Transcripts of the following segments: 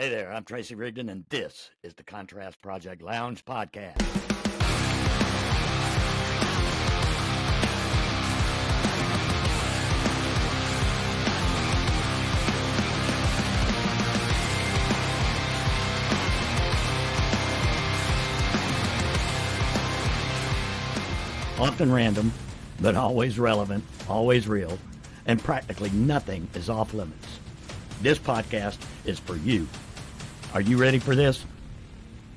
Hey there, I'm Tracy Rigdon, and this is the Contrast Project Lounge podcast. Often random, but always relevant, always real, and practically nothing is off limits. This podcast is for you. Are you ready for this?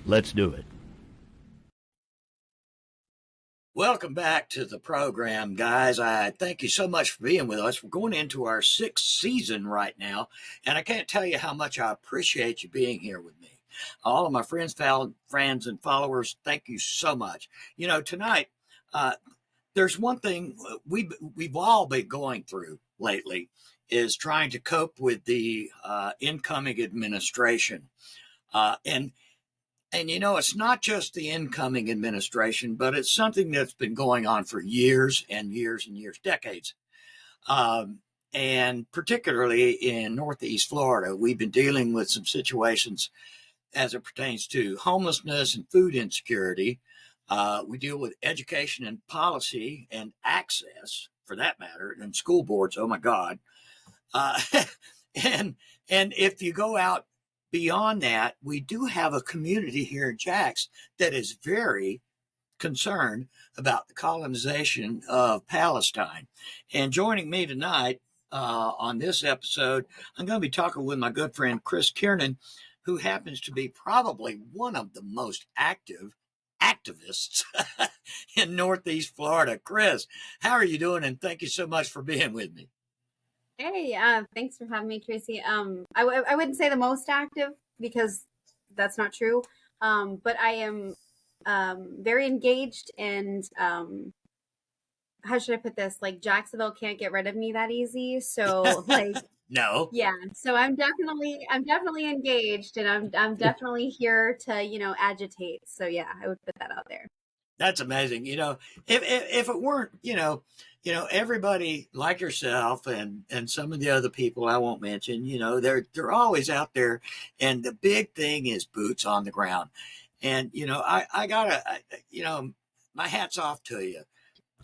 Let's do it. Welcome back to the program, guys. I thank you so much for being with us. We're going into our 6th season right now, and I can't tell you how much I appreciate you being here with me. All of my friends, and followers, thank you so much. You know, tonight, there's one thing we've all been going through lately is trying to cope with the incoming administration. And you know, it's not just the incoming administration, but it's something that's been going on for years and years and years, decades. And particularly in Northeast Florida, we've been dealing with some situations as it pertains to homelessness and food insecurity. We deal with education and policy and access, for that matter, and school boards. Oh my God. And if you go out beyond that, we do have a community here in Jax that is very concerned about the colonization of Palestine. And joining me tonight on this episode, I'm going to be talking with my good friend Kris Kiernan, who happens to be probably one of the most active activists in Northeast Florida. Kris, how are you doing? And thank you so much for being with me. Hey, thanks for having me, Tracy. I wouldn't say the most active because that's not true. But I am very engaged, and how should I put this? Like, Jacksonville can't get rid of me that easy. So like, no. Yeah. So I'm definitely engaged, and I'm definitely here to, agitate. So yeah, I would put that out there. That's amazing. You know, if it weren't, everybody like yourself and some of the other people I won't mention, they're always out there. And the big thing is boots on the ground. And, I gotta, my hat's off to you.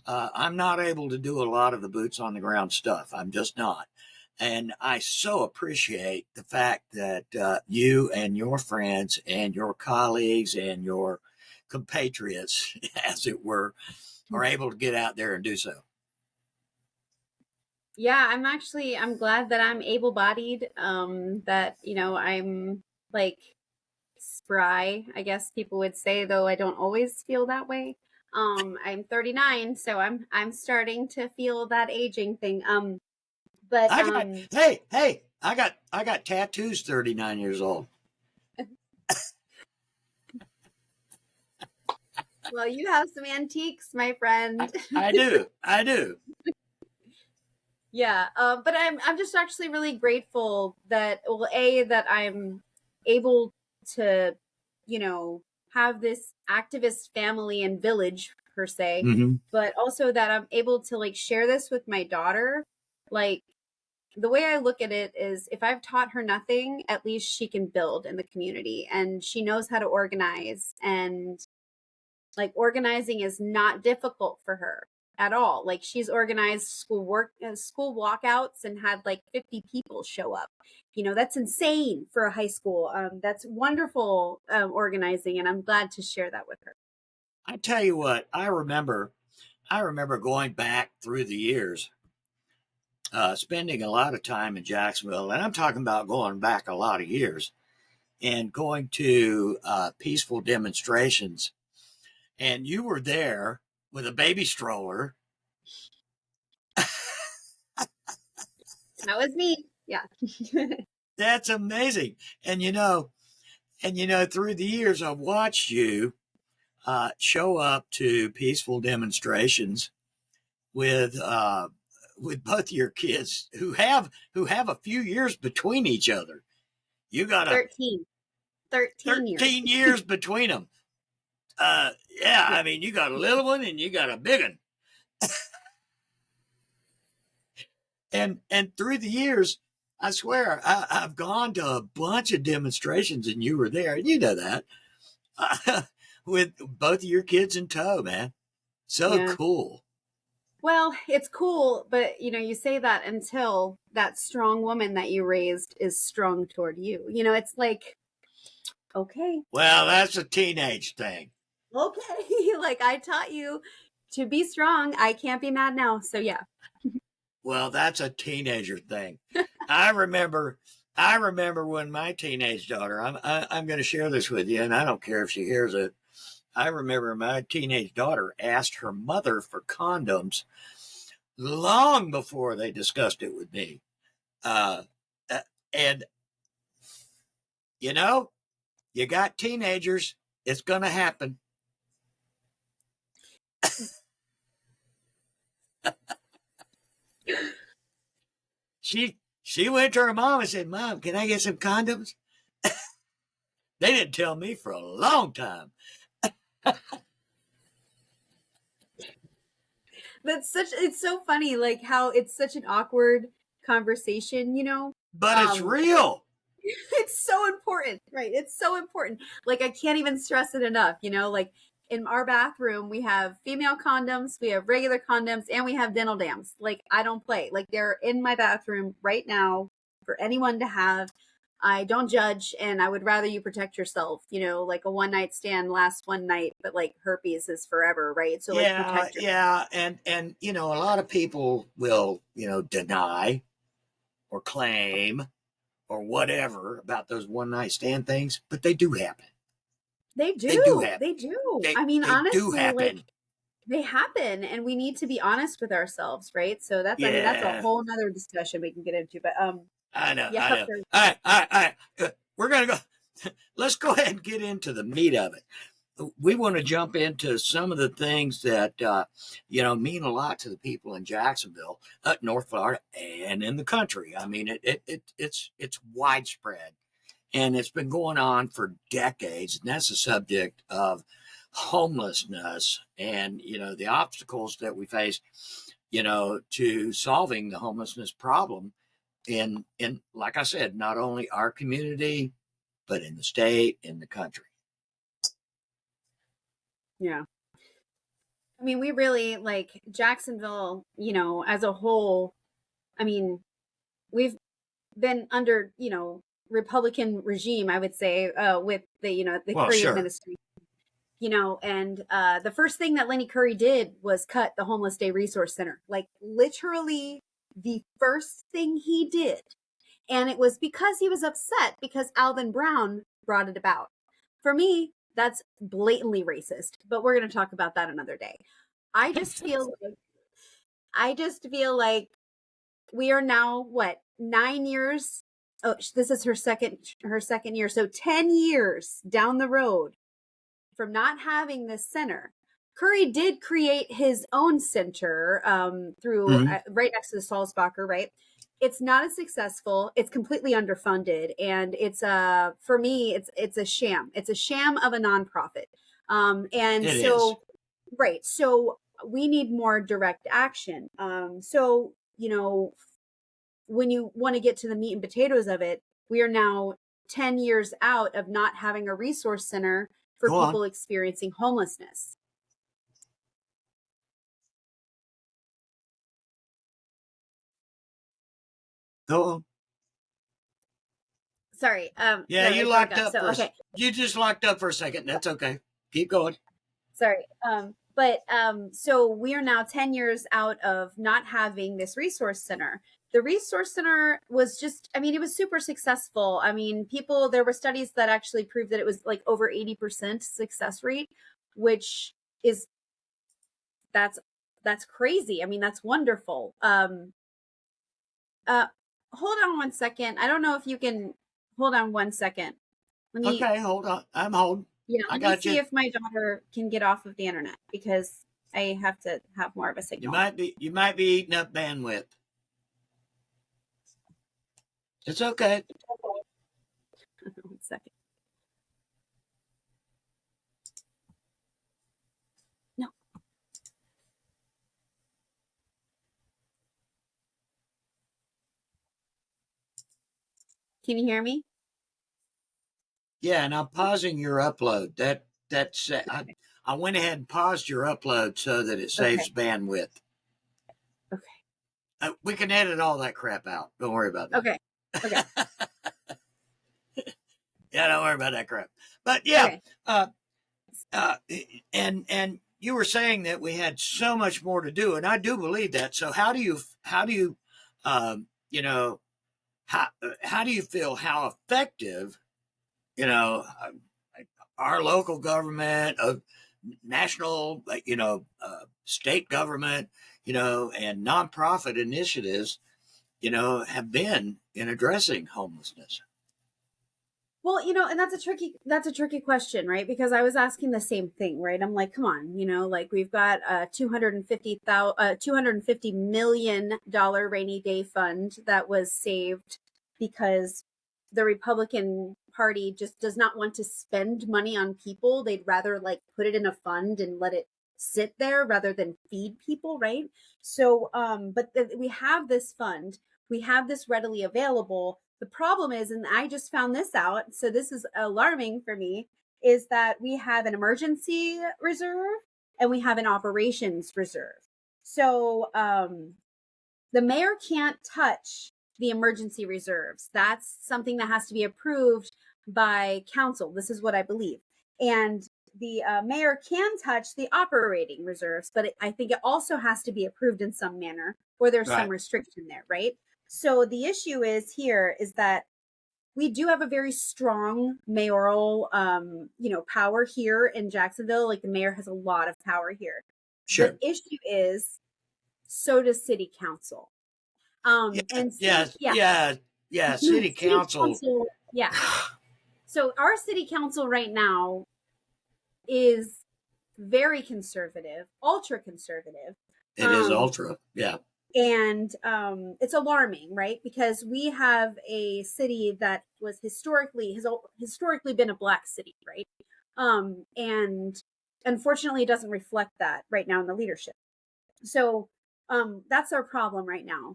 I'm not able to do a lot of the boots on the ground stuff. I'm just not. And I so appreciate the fact that you and your friends and your colleagues and your compatriots, as it were, are able to get out there and do so. Yeah, I'm glad that I'm able-bodied, that, I'm like spry, I guess people would say, though I don't always feel that way. I'm 39, so I'm starting to feel that aging thing. But I got tattoos 39 years old. Well, you have some antiques, my friend. I do. Yeah. But I'm just actually really grateful that, well, that I'm able to, have this activist family and village per se, but also that I'm able to like share this with my daughter. Like, the way I look at it is, if I've taught her nothing, at least she can build in the community, and she knows how to organize, and like, organizing is not difficult for her at all. Like, she's organized school walkouts and had like 50 people show up. That's insane for a high school. That's wonderful organizing, and I'm glad to share that with her. I tell you what, I remember going back through the years, spending a lot of time in Jacksonville, and I'm talking about going back a lot of years, and going to peaceful demonstrations. And you were there with a baby stroller. That was me. Yeah. That's amazing. And through the years, I've watched you show up to peaceful demonstrations with both your kids who have a few years between each other. You got 13 years between them. Yeah, I mean, you got a little one and you got a big one. And through the years, I swear, I've gone to a bunch of demonstrations and you were there, and you know that, with both of your kids in tow, man. So Yeah. cool. Well, it's cool, but you say that until that strong woman that you raised is strong toward you. It's like, okay, Well, that's a teenage thing. okay, like I taught you to be strong. I can't be mad now. So yeah. Well, that's a teenager thing. I remember when my teenage daughter, I'm going to share this with you, and I don't care if she hears it. I remember my teenage daughter asked her mother for condoms long before they discussed it with me. Uh, and, you know, you got teenagers, it's going to happen. She went to her mom and said, "Mom, can I get some condoms?" They didn't tell me for a long time. It's so funny, like how it's such an awkward conversation. But it's real. It's so important, right? It's so important. Like I can't even stress it enough. Like in our bathroom, we have female condoms, we have regular condoms, and we have dental dams. Like I don't play. Like they're in my bathroom right now for anyone to have. I don't judge, and I would rather you protect yourself. Like a one night stand lasts one night, but like herpes is forever, right? So like Yeah, protect yourself. yeah, and a lot of people will, deny or claim or whatever about those one night stand things, but they do happen. They They do do. happen. They do. They I mean, they do honestly, like happen. they happen, and we need to be honest with ourselves, right? So that's a Yeah, whole nother discussion we can get into. But I know, yeah, I know. All right. We're gonna go. Let's go ahead and get into the meat of it. We want to jump into some of the things that mean a lot to the people in Jacksonville, North Florida, and in the country. I mean, it's widespread, and it's been going on for decades. And that's the subject of homelessness, and the obstacles that we face, to solving the homelessness problem in like I said, not only our community, but in the state, in the country. yeah. I mean, we really like Jacksonville, as a whole. I mean, we've been under, Republican regime, I would say, with the Well, Curry sure. administration. And the first thing that Lenny Curry did was cut the Homeless Day Resource Center. Like literally the first thing he did. And it was because he was upset because Alvin Brown brought it about. For me, that's blatantly racist, but we're going to talk about that another day. I just feel like we are now what, 9 years. Oh, this is her second year. So 10 years down the road from not having this center. Curry did create his own center through right next to the Salzbacher, right? It's not as successful. It's completely underfunded, and it's for me, it's a sham. It's a sham of a nonprofit. And It is. so, right. So we need more direct action. So when you want to get to the meat and potatoes of it, we are now 10 years out of not having a resource center for Go on. people experiencing homelessness. Go on. Sorry. Yeah, No, you it broke locked up. up So, for okay. you just locked up for a second. That's okay. Keep going. Sorry. But so we are now 10 years out of not having this resource center. The resource center was just, I mean, it was super successful. I mean, there were studies that actually proved that it was like over 80% success rate, which is, that's crazy. I mean, that's wonderful. Hold on one second. I don't know if you can hold on one second. Okay, hold on. I'm holding. I Let me got see you. if my daughter can get off of the internet because I have to have more of a signal. You might be eating up bandwidth. It's okay. 1 second. No. Can you hear me? Yeah, and I'm pausing your upload. That's I went ahead and paused your upload so that it Okay. saves bandwidth. Okay. We can edit all that crap out. Don't worry about that. Okay. Okay. Yeah, don't worry about that crap. But yeah, Okay. uh, uh, and you were saying that we had so much more to do, and I do believe that. So how do you, you know, how do you feel how effective, you know, our local government, national, state government, and nonprofit initiatives, have been in addressing homelessness? Well, and that's a tricky question, right? Because I was asking the same thing, right? I'm like, come on, like we've got a $250 rainy day fund that was saved because the Republican Party just does not want to spend money on people. They'd rather like put it in a fund and let it sit there rather than feed people, right? So, we have this fund, we have this readily available. The problem is, and I just found this out, so this is alarming for me, is that we have an emergency reserve and we have an operations reserve. So the mayor can't touch the emergency reserves. That's something that has to be approved by council. This is what I believe. And the mayor can touch the operating reserves, but I think it also has to be approved in some manner, or there's some Right. restriction there, right? So the issue is that we do have a very strong mayoral, power here in Jacksonville. Like the mayor has a lot of power here. The Sure. issue is, so does city council. Yeah. And Yeah. city, yeah, Yeah. Yeah. City city council. council, yeah. So our city council right now is very conservative, ultra conservative. It is Um, ultra. Yeah. and it's alarming, right? Because we have a city that was historically been a black city, right? And unfortunately, it doesn't reflect that right now in the leadership. So that's our problem right now.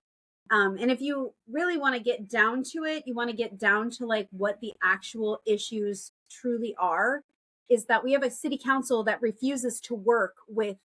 And if you really want to get down to it, you want to get down to like what the actual issues truly are, is that we have a city council that refuses to work with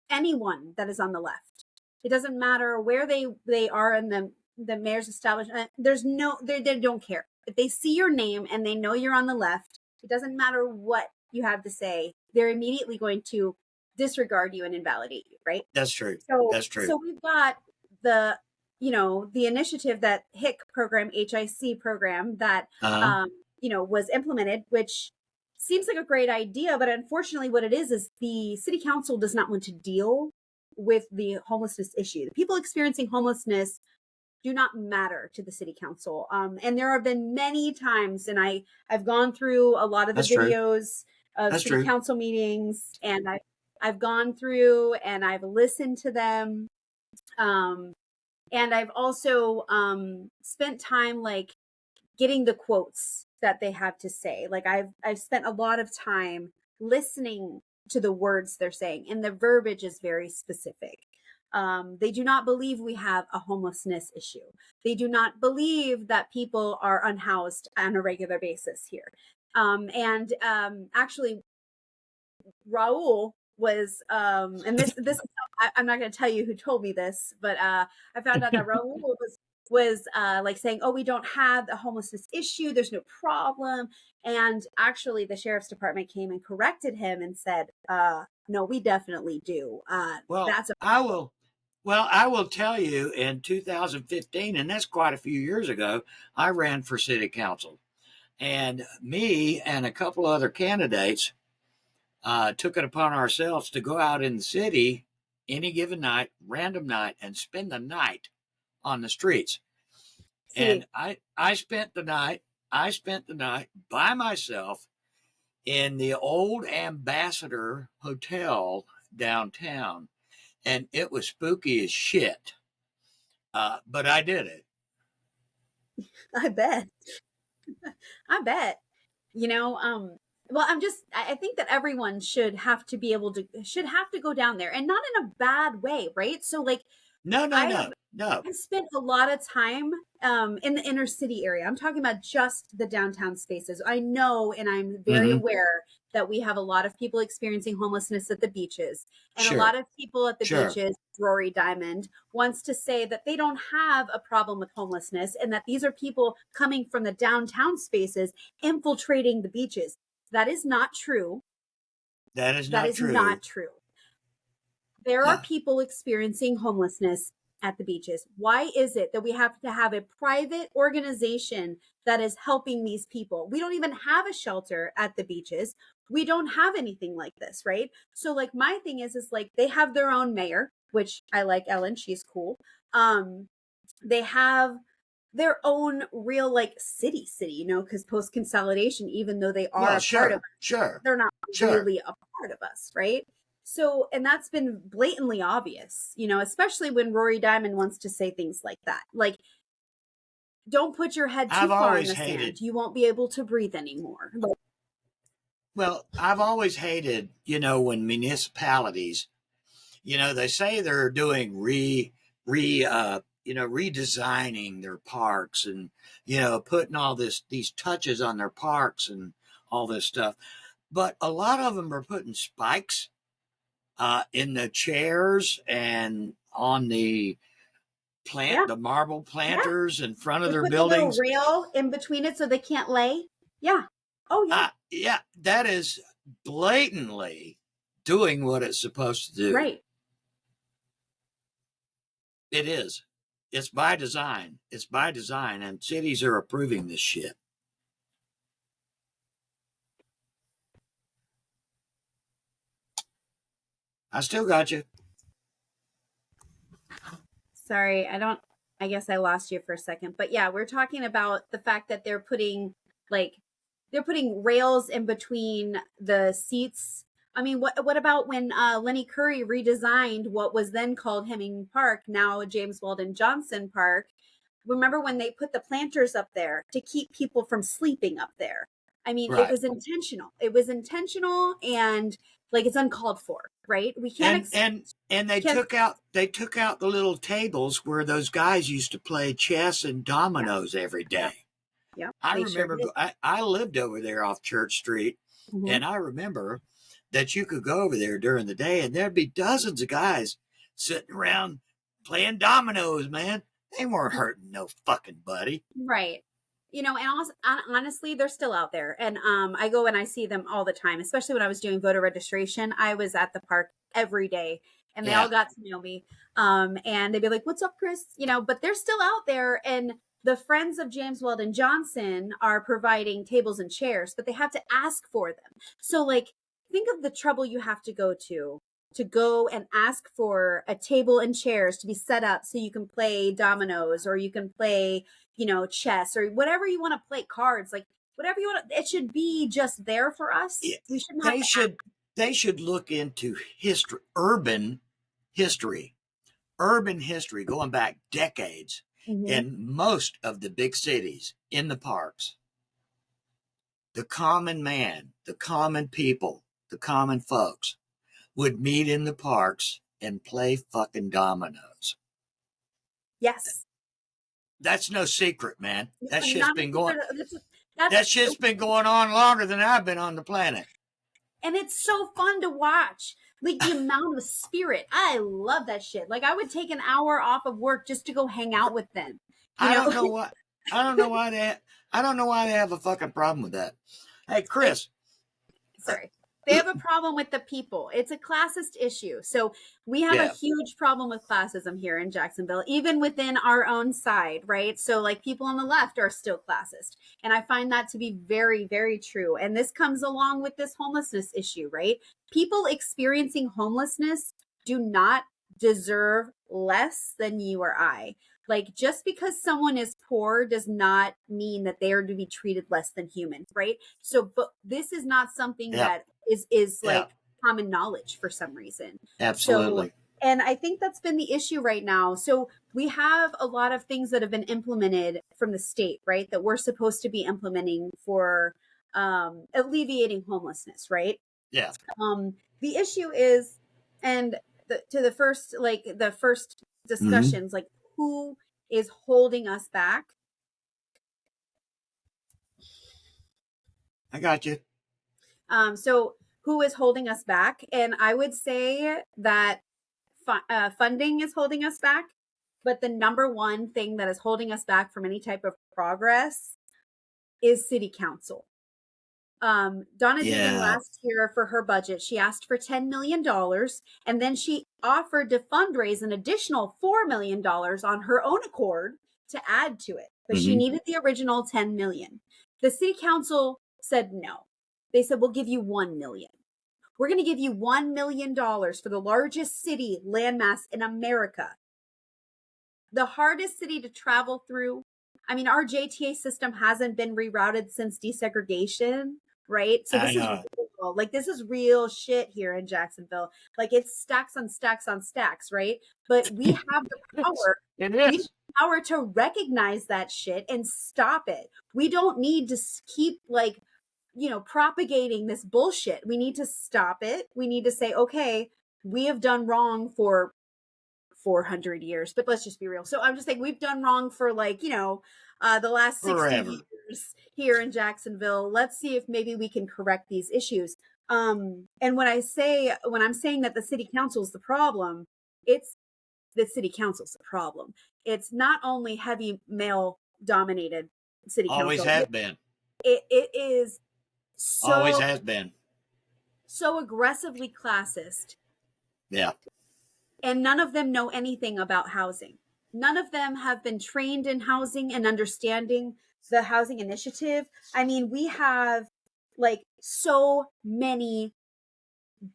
anyone that is on the left. It doesn't matter where they are in the mayor's establishment. There's no they don't care. If they see your name and they know you're on the left, it doesn't matter what you have to say. They're immediately going to disregard you and invalidate you, right? That's true. So That's true. so we've got the the initiative, that HIC program that Uh huh. was implemented, which seems like a great idea, but unfortunately what it is the city council does not want to deal with the homelessness issue. The people experiencing homelessness do not matter to the city council. And there have been many times, and I've gone through a lot of the That's true. videos of That's city true. council meetings, and I've gone through and I've listened to them. Um, and I've also spent time like getting the quotes that they have to say. Like I've spent a lot of time listening to the words they're saying, and the verbiage is very specific. They do not believe we have a homelessness issue. They do not believe that people are unhoused on a regular basis here. Actually, Raul was, and this I'm not going to tell you who told me this, but I found out that Raul was like saying, "Oh, we don't have the homelessness issue. There's no problem." And actually, the sheriff's department came and corrected him and said, "No, we definitely do. Well, That's a I will. Well, I will tell you in 2015, and that's quite a few years ago, I ran for city council. And me and a couple other candidates took it upon ourselves to go out in the city any given night, random night, and spend the night on the streets. And see." I spent the night. I spent the night by myself in the old Ambassador Hotel downtown, and it was spooky as shit. But I did it. I bet. I bet. You know, well, I think that everyone should have to go down there, and not in a bad way, right? So like No, no, I no, have no. I've spent a lot of time in the inner city area. I'm talking about just the downtown spaces. I know, and I'm very Hmm. aware that we have a lot of people experiencing homelessness at the beaches. And a lot Sure, of people at the sure. beaches, Rory Diamond, wants to say that they don't have a problem with homelessness and that these are people coming from the downtown spaces infiltrating the beaches. That is not true. That is That not is true. not true. There are people experiencing homelessness at the beaches. Why is it that we have to have a private organization that is helping these people? We don't even have a shelter at the beaches. We don't have anything like this, right? So like my thing is like they have their own mayor, which I like Ellen, she's cool. They have their own real like city, you know, because post consolidation, even though they are Well, a part of sure, sure, they're not sure. really a part of us, right? So, and that's been blatantly obvious, you know, especially when Rory Diamond wants to say things like that. Like, don't put your head too I've far in always the sand. hated, You won't be able to breathe anymore. Like, well, I've always hated, when municipalities, they say they're doing redesigning their parks and, putting all these touches on their parks and all this stuff. But a lot of them are putting spikes in the chairs and on yeah, the marble yeah. planters in front of They their put the little buildings. rail in between it so they can't lay. Yeah. Oh, yeah. Yeah, that is blatantly doing what it's supposed to do. Right. It is. It's by design. It's by design, and cities are approving this shit. I still got you. Sorry, I guess I lost you for a second. But yeah, we're talking about the fact that like they're putting rails in between the seats. I mean, what about when Lenny Curry redesigned what was then called Hemming Park, now James Weldon Johnson Park? Remember when they put the planters up there to keep people from sleeping up there? I mean, it Right. was intentional. It was intentional and like it's uncalled for, right? We can't And and they can't took out the little tables where those guys used to play chess and yeah, dominoes every yeah, day. yeah. I They sure remember did. I lived over there off Church Street, Mhm. and I remember that you could go over there during the day and there'd be dozens of guys sitting around playing dominoes, man. They weren't hurting no fucking buddy. Right. You know, and also, honestly, they're still out there. And I go and I see them all the time, especially when I was doing voter registration. I was at the park every day and they all Yeah. got to know me. And they'd be like, "What's up, Kris?" You know, but they're still out there. And the Friends of James Weldon Johnson are providing tables and chairs, but they have to ask for them. So, like, think of the trouble you have to go and ask for a table and chairs to be set up so you can play dominoes or you can play, you know, chess or whatever you want to play, cards, like whatever you want to, it should be just there for us. Yeah. We shouldn't have They to ask. should they should look into history, urban history going back decades Mm-hmm. in most of the big cities in the parks. The common man, the common people, the common folks would meet in the parks and play fucking dominoes. Yes. That's no secret, man. That shit's Not a been going. secret. That's That shit's been going on longer than I've been on the planet. and it's so fun to watch. Like the amount of spirit. I love that shit. Like I would take an hour off of work just to go hang out with them. You I know, don't know why. I don't know why they. I don't know why they have a fucking problem with that. Hey, they Kris. uh, sorry. They have a problem with the people. It's a classist issue. So we have a yeah, huge problem with classism here in Jacksonville, even within our own side, right? So like people on the left are still classist. And I find that to be very, very true. And this comes along with this homelessness issue, right? People experiencing homelessness do not deserve less than you or I. Like just because someone is poor does not mean that they are to be treated less than human, right? So, but this is not something yeah, that is yeah. like common knowledge for some reason. So, Absolutely. and I think that's been the issue right now. So we have a lot of things that have been implemented from the state, right? That we're supposed to be implementing for alleviating homelessness, right? Yeah. The issue is, and to the first, like the first discussions, like who is holding us back. I got you. So who is holding us back? And I would say that funding is holding us back. But the number one thing that is holding us back from any type of progress is city council. Donna Deegan last year for her budget, she asked for $10 million, and then she offered to fundraise an additional $4 million on her own accord to add to it. But she needed the original $10 million. The city council said no. They said, we'll give you $1 million. We're going to give you $1 million for the largest city landmass in America. The hardest city to travel through. I mean, our JTA system hasn't been rerouted since desegregation, right? So this is real. Like, this is real shit here in Jacksonville. Like, it's stacks on stacks on stacks, right? But we have the power. It is. We have the power to recognize that shit and stop it. We don't need to keep, like, propagating this bullshit. We need to stop it. We need to say, okay, we have done wrong for 400 years, but let's just be real. So I'm just saying we've done wrong for the last 60 years here in Jacksonville. Let's see if maybe we can correct these issues. And when I'm saying that the city council is the problem, it's the city council's the problem. It's not only heavy male dominated city council. Always has been. It is always has been. So aggressively classist. Yeah. And none of them know anything about housing. None of them have been trained in housing and understanding the housing initiative. I mean, we have like so many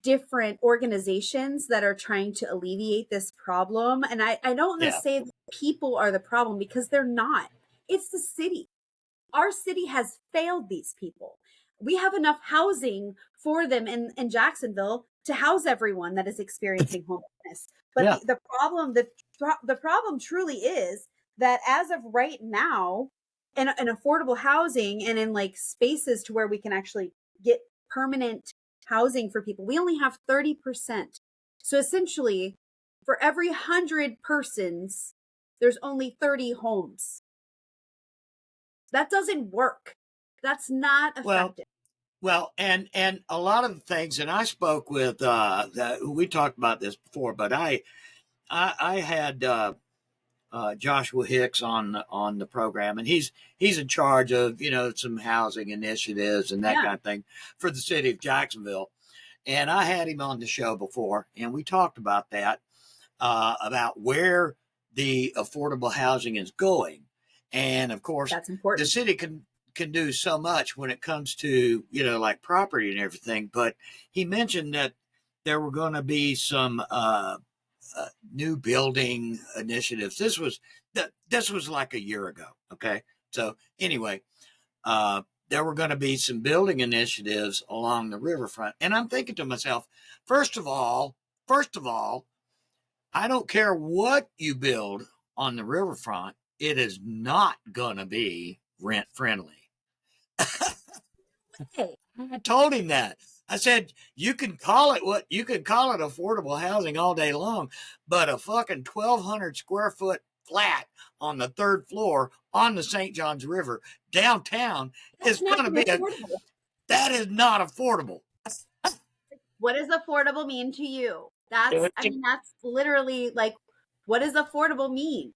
different organizations that are trying to alleviate this problem. And I don't want to say that people are the problem, because they're not. It's the city. Our city has failed these people. We have enough housing for them in Jacksonville to house everyone that is experiencing homelessness. But the problem truly is that as of right now, in affordable housing and in like spaces to where we can actually get permanent housing for people, we only have 30%. So essentially, for every 100 persons, there's only 30 homes. That doesn't work. That's not effective. Well, and a lot of the things, and I spoke with, we talked about this before, but I had Joshua Hicks on the program, and he's in charge of, some housing initiatives and that kind of thing for the city of Jacksonville. And I had him on the show before, and we talked about that, about where the affordable housing is going. And of course, that's important. The city can do so much when it comes to, like property and everything. But he mentioned that there were going to be some new building initiatives. This was like a year ago. Okay. So anyway, there were going to be some building initiatives along the riverfront. And I'm thinking to myself, first of all, I don't care what you build on the riverfront. It is not going to be rent friendly. I told him that. I said, you can call it affordable housing all day long, but a fucking 1,200 square foot flat on the third floor on the St. Johns River downtown is going to be that is not affordable. What does affordable mean to you? That's literally like, what does affordable mean?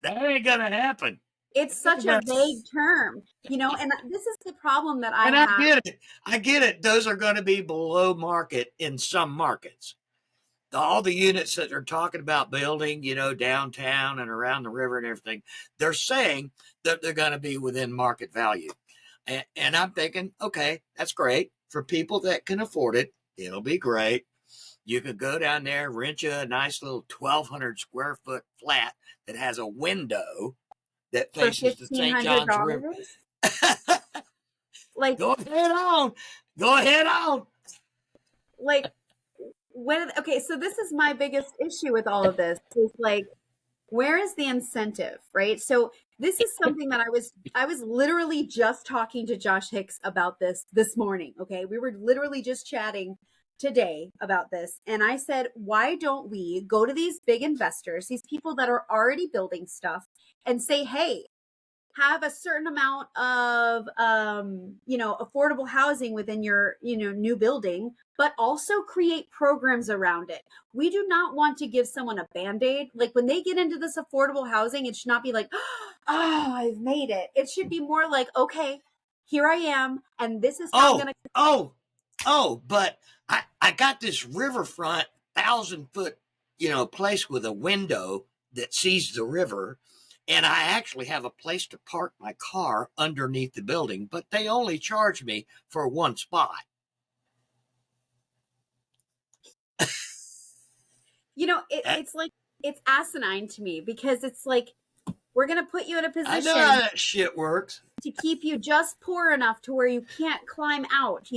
That ain't going to happen. It's such a vague term, and this is the problem that I have. I get it. Those are going to be below market in some markets. All the units that they're talking about building, downtown and around the river and everything, they're saying that they're going to be within market value. And I'm thinking, okay, that's great. For people that can afford it, it'll be great. You could go down there, rent you a nice little 1,200 square foot flat that has a window that faces the St. Johns River. Like, go ahead on. Like, okay, so this is my biggest issue with all of this is like, where is the incentive, right? So this is something that I was literally just talking to Josh Hicks about this morning. Okay, we were literally just chatting today about this, and I said, why don't we go to these big investors, these people that are already building stuff, and say, hey, have a certain amount of affordable housing within your new building, but also create programs around it. We do not want to give someone a band-aid. Like when they get into this affordable housing, it should not be like, oh, I've made it. It should be more like, okay, here I am, and this is how I'm gonna. But I got this riverfront 1,000-foot place with a window that sees the river, and I actually have a place to park my car underneath the building, but they only charge me for one spot. It's like, it's asinine to me, because it's like, we're going to put you in a position. I know how that shit works. To keep you just poor enough to where you can't climb out,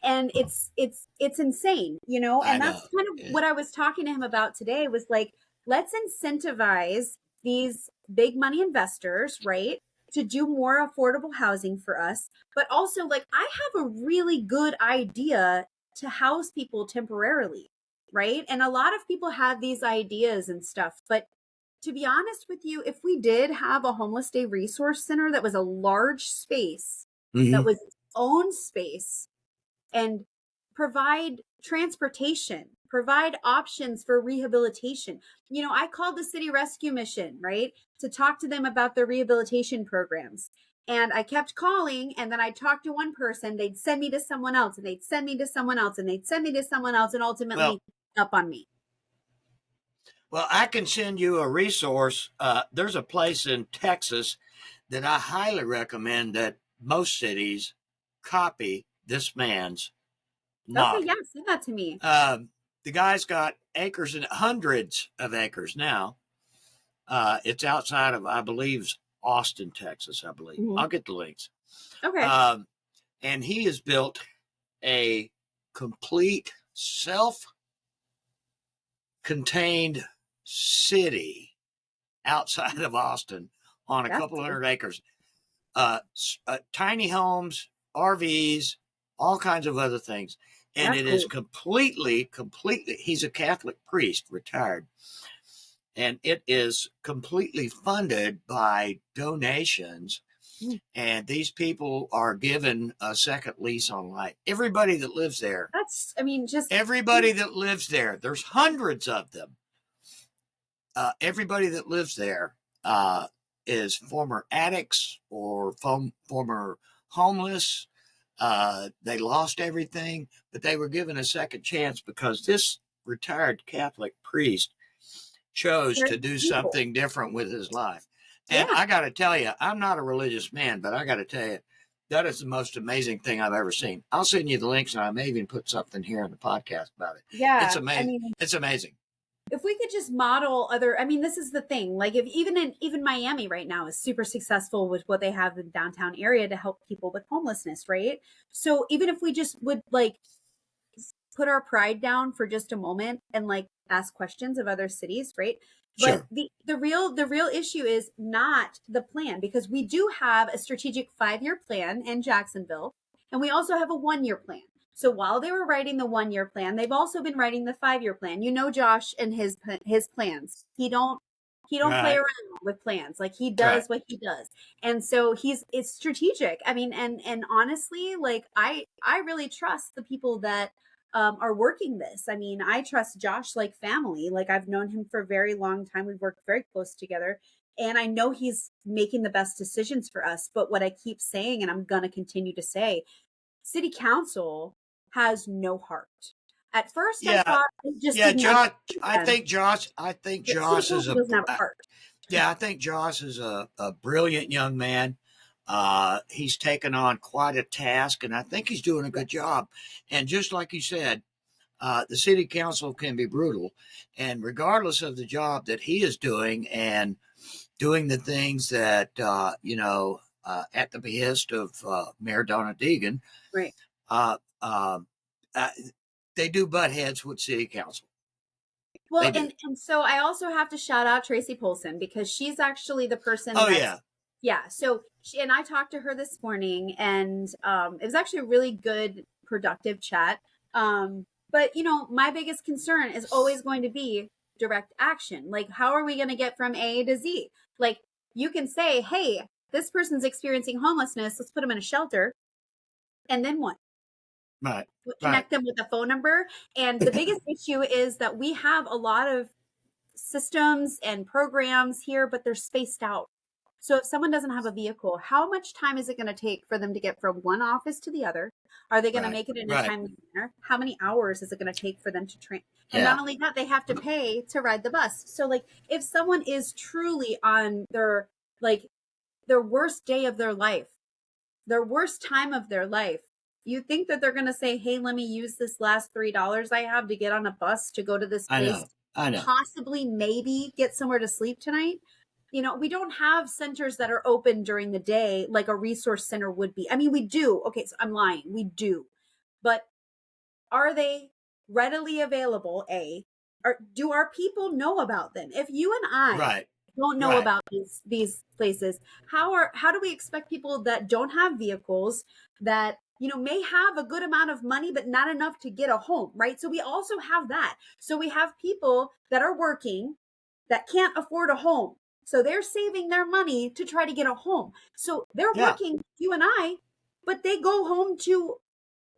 and it's insane, and that's kind of what I was talking to him about today, was like, let's incentivize these big money investors, right, to do more affordable housing for us. But also, like, I have a really good idea to house people temporarily, right? And a lot of people have these ideas and stuff, but to be honest with you, if we did have a homeless day resource center that was a large space, that was its own space, and provide transportation, provide options for rehabilitation. I called the city rescue mission, right, to talk to them about their rehabilitation programs. And I kept calling, and then I talked to one person, they'd send me to someone else, and they'd send me to someone else, and they'd send me to someone else, and ultimately up on me. Well, I can send you a resource. There's a place in Texas that I highly recommend that most cities copy this man's model. Okay, yeah, send that to me. The guy's got acres and hundreds of acres now. It's outside of, I believe, Austin, Texas, I believe. I'll get the links. Okay. And he has built a complete self-contained city outside of Austin on a couple hundred acres. Tiny homes, RVs, all kinds of other things. And it is completely, he's a Catholic priest, retired. And it is completely funded by donations. And these people are given a second lease on life. Everybody that lives there. Everybody that lives there. There's hundreds of them. Everybody that lives there is former addicts or former homeless. They lost everything, but they were given a second chance because this retired Catholic priest chose to do something different with his life. And I got to tell you, I'm not a religious man, but I got to tell you, that is the most amazing thing I've ever seen. I'll send you the links, and I may even put something here in the podcast about it. Yeah. It's amazing. It's amazing. If we could just model this is the thing, like, if even Miami right now is super successful with what they have in the downtown area to help people with homelessness, right? So even if we just would, like, put our pride down for just a moment and, like, ask questions of other cities, right? But the real issue is not the plan, because we do have a strategic 5-year plan in Jacksonville, and we also have a 1-year plan. So while they were writing the 1-year plan, they've also been writing the 5-year plan. Josh and his plans. He don't play around with plans. Like, he does what he does. And so it's strategic. I mean, and honestly, like, I really trust the people that are working this. I mean, I trust Josh like family. Like, I've known him for a very long time. We've worked very close together. And I know he's making the best decisions for us. But what I keep saying, and I'm going to continue to say, City Council has no heart. At first, I thought Josh. I think Josh is doesn't have heart. I think Josh is a brilliant young man. He's taken on quite a task, and I think he's doing a good job. And just like you said, the city council can be brutal, and regardless of the job that he is doing and doing the things that at the behest of Mayor Donna Deegan, right. They do butt heads with city council. Well, and so I also have to shout out Tracy Polson, because she's actually the person. Yeah. So and I talked to her this morning, and it was actually a really good, productive chat. But But, my biggest concern is always going to be direct action. Like, how are we going to get from A to Z? Like, you can say, hey, this person's experiencing homelessness. Let's put them in a shelter. And then what? Right. Connect them with a phone number. And the biggest issue is that we have a lot of systems and programs here, but they're spaced out. So if someone doesn't have a vehicle, how much time is it going to take for them to get from one office to the other? Are they going to make it in a timely manner? How many hours is it going to take for them to train? And not only that, they have to pay to ride the bus. So like if someone is truly on their worst day of their life, their worst time of their life, you think that they're going to say, hey, let me use this last $3 I have to get on a bus to go to this place, I know. possibly maybe get somewhere to sleep tonight? We don't have centers that are open during the day like a resource center would be. I mean, we do. Okay, so I'm lying. We do. But are they readily available, A? Or do our people know about them? If you and I don't know about these places, how do we expect people that don't have vehicles, that may have a good amount of money but not enough to get a home, right? So we also have that. So we have people that are working that can't afford a home. So they're saving their money to try to get a home. So they're working, you and I, but they go home to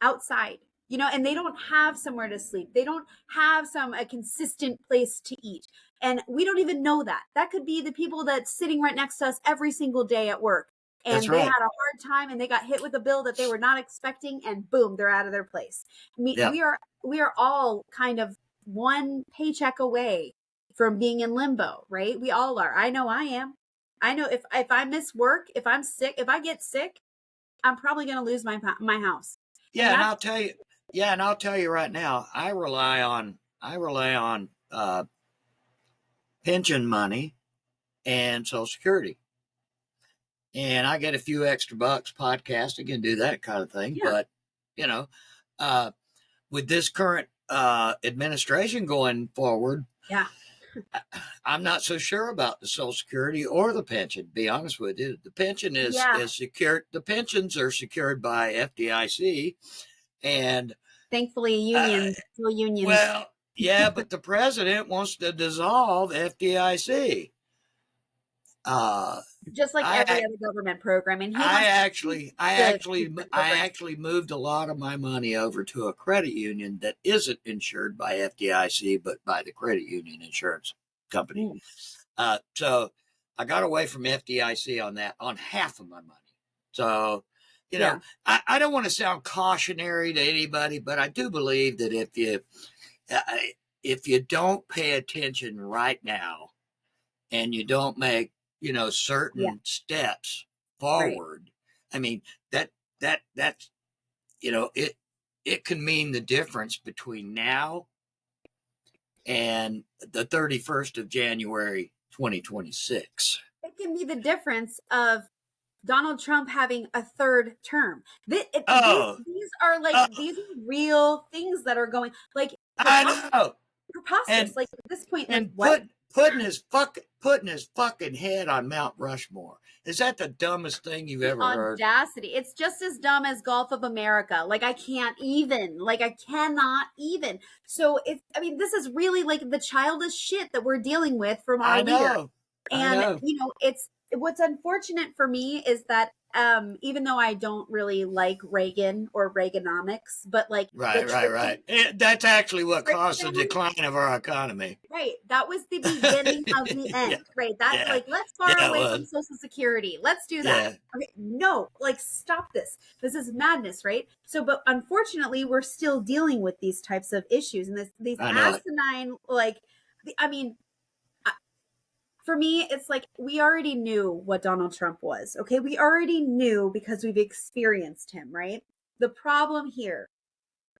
outside, and they don't have somewhere to sleep. They don't have a consistent place to eat. And we don't even know that. That could be the people that's sitting right next to us every single day at work. And they had a hard time and they got hit with a bill that they were not expecting, and boom, they're out of their place. We are all kind of one paycheck away from being in limbo, right? We all are. I know I am. I know if I miss work, if I'm sick, if I get sick, I'm probably going to lose my house. Yeah, and I'll tell you. Yeah, and I'll tell you right now, I rely on pension money and Social Security, and I get a few extra bucks podcasting and do that kind of thing. Yeah. But with this current administration going forward, I'm not so sure about the Social Security or the pension, to be honest with you. The pension is secured. The pensions are secured by FDIC, and thankfully unions. Well, yeah, but the president wants to dissolve FDIC. Just like every other government program. And I actually moved a lot of my money over to a credit union that isn't insured by FDIC, but by the credit union insurance company. So I got away from FDIC on half of my money. So, I don't want to sound cautionary to anybody, but I do believe that if you don't pay attention right now and you don't make certain steps forward, I mean that's it can mean the difference between now and the 31st of January 2026. It can be the difference of Donald Trump having a third term. These are these are real things that are going I know preposterous. At this point, and putting his fucking head on Mount Rushmore. Is that the dumbest thing you've ever heard? Audacity. It's just as dumb as Gulf of America. I cannot even. So this is really the childish shit that we're dealing with from our leader. And it's what's unfortunate for me is that even though I don't really like Reagan or Reaganomics, but right. That's actually what caused the decline of our economy. Right. That was the beginning of the end. Right. Let's borrow away from Social Security. Let's do that. Yeah. Okay. No, stop this. This is madness, right? So, but unfortunately, we're still dealing with these types of issues and these asinine, for me, it's we already knew what Donald Trump was. Okay. We already knew because we've experienced him, right? The problem here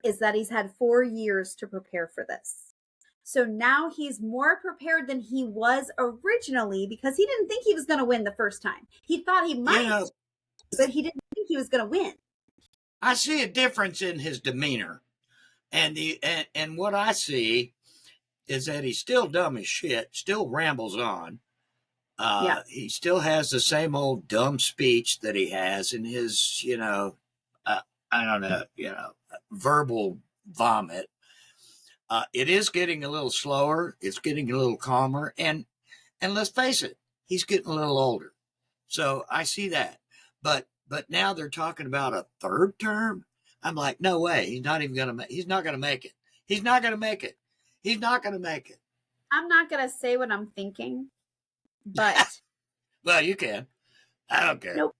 is that he's had 4 years to prepare for this. So now he's more prepared than he was originally because he didn't think he was going to win the first time. He thought he might, but he didn't think he was going to win. I see a difference in his demeanor. And what I see is that he's still dumb as shit, still rambles on. He still has the same old dumb speech that he has in his, verbal vomit. It is getting a little slower. It's getting a little calmer. And let's face it, he's getting a little older. So I see that. But now they're talking about a third term. I'm like, no way. He's not going to make it. He's not going to make it. He's not going to make it. He's not going to make it. I'm not going to say what I'm thinking, but. Well, you can. I don't care. Nope.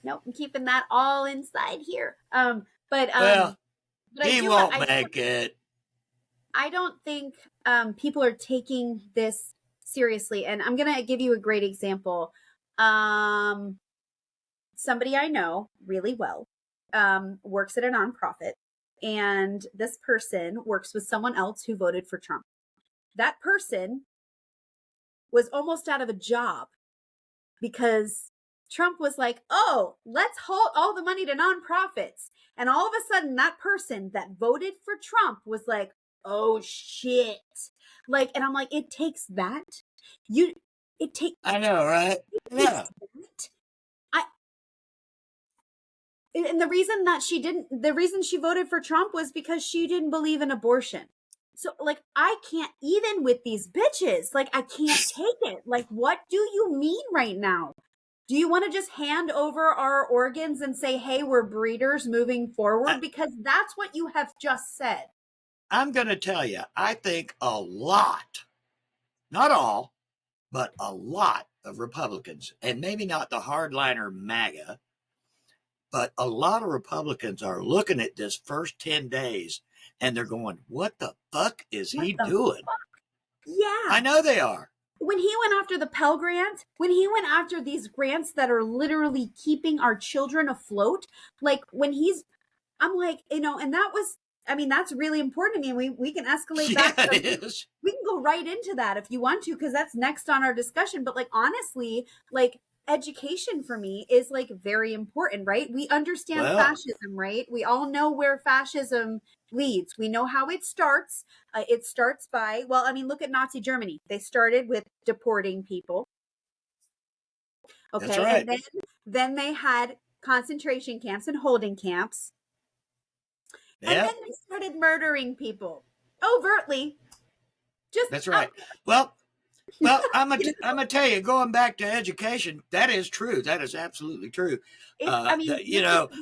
Nope. I'm keeping that all inside here. But he won't make it. I don't think people are taking this seriously. And I'm going to give you a great example. Somebody I know really well works at a nonprofit, and this person works with someone else who voted for Trump. That person was almost out of a job because Trump was like, oh, let's halt all the money to nonprofits. And all of a sudden, that person that voted for Trump was like, oh, shit. Like, and I'm like, it takes that. I know, right? Yeah. And the reason she voted for Trump was because she didn't believe in abortion. So, like, I can't, even with these bitches, like, I can't take it. Like, what do you mean right now? Do you want to just hand over our organs and say, hey, we're breeders moving forward? Because that's what you have just said. I'm going to tell you, I think a lot, not all, but a lot of Republicans, and maybe not the hardliner MAGA, but a lot of Republicans are looking at this first 10 days and they're going, what the fuck is he doing? Yeah. I know they are. When he went after the Pell Grant, when he went after these grants that are literally keeping our children afloat, like I'm like, and that was, that's really important to me. We can escalate back. It is. We can go right into that if you want to, because that's next on our discussion. But like, honestly, like, education for me is like very important, right? We understand fascism, right? We all know where fascism leads. We know how it starts. It starts by, look at Nazi Germany. They started with deporting people. Okay. That's right. And then they had concentration camps and holding camps. Yep. And then they started murdering people overtly. That's right. Well, I'm gonna tell you, going back to education, that is true. That is absolutely true.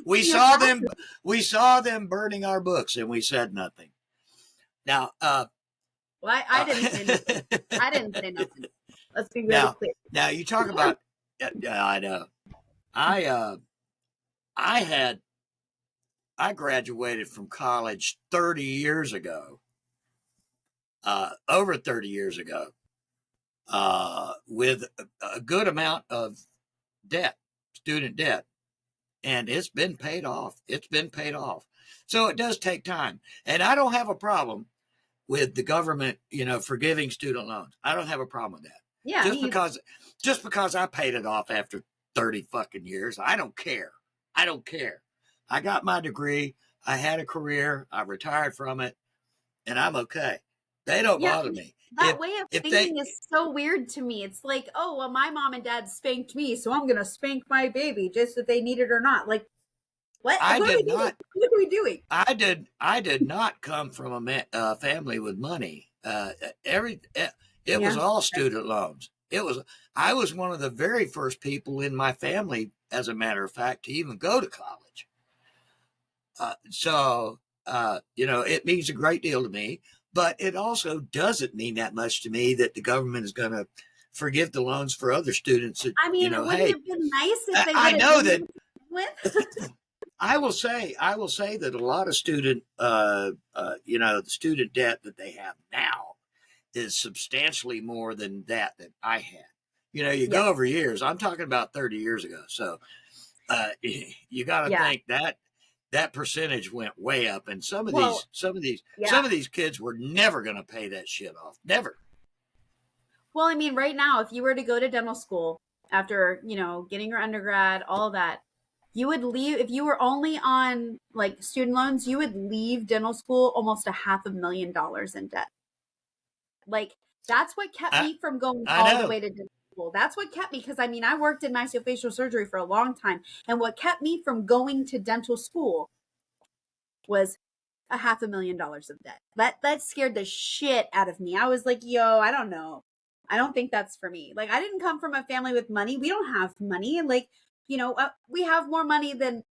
We saw them burning our books, and we said nothing. Now, I didn't say nothing. I didn't say nothing. Let's be really clear. Now you talk about. I know. I graduated from college 30 years ago. Over 30 years ago. With a good amount of debt, student debt, and it's been paid off. So it does take time, and I don't have a problem with the government, forgiving student loans. I don't have a problem with that. Yeah, just because I paid it off after 30 fucking years, I don't care. I got my degree. I had a career. I retired from it, and I'm okay. They don't bother me. That way of thinking is so weird to me. It's like, oh, well, my mom and dad spanked me, so I'm going to spank my baby just if they need it or not. Like, what? What are we doing? I did not come from a family with money. It was all student loans. I was one of the very first people in my family, as a matter of fact, to even go to college. It means a great deal to me. But it also doesn't mean that much to me that the government is going to forgive the loans for other students. That, it wouldn't have been nice if they would have done with. I will say that a lot of student, the student debt that they have now is substantially more than that I had. You go over years. I'm talking about 30 years ago. So you got to think that percentage went way up, and some of these kids were never going to pay that shit off. Never. Well, right now, if you were to go to dental school after, getting your undergrad, all of that, you would leave, if you were only on like student loans, you would leave dental school almost $500,000 in debt. Like, that's what kept me from going all the way to dental school. That's what kept me, because I worked in maxillofacial surgery for a long time, and what kept me from going to dental school was $500,000 of debt. That scared the shit out of me. I was like, yo, I don't know. I don't think that's for me. Like, I didn't come from a family with money. We don't have money. Like, we have more money than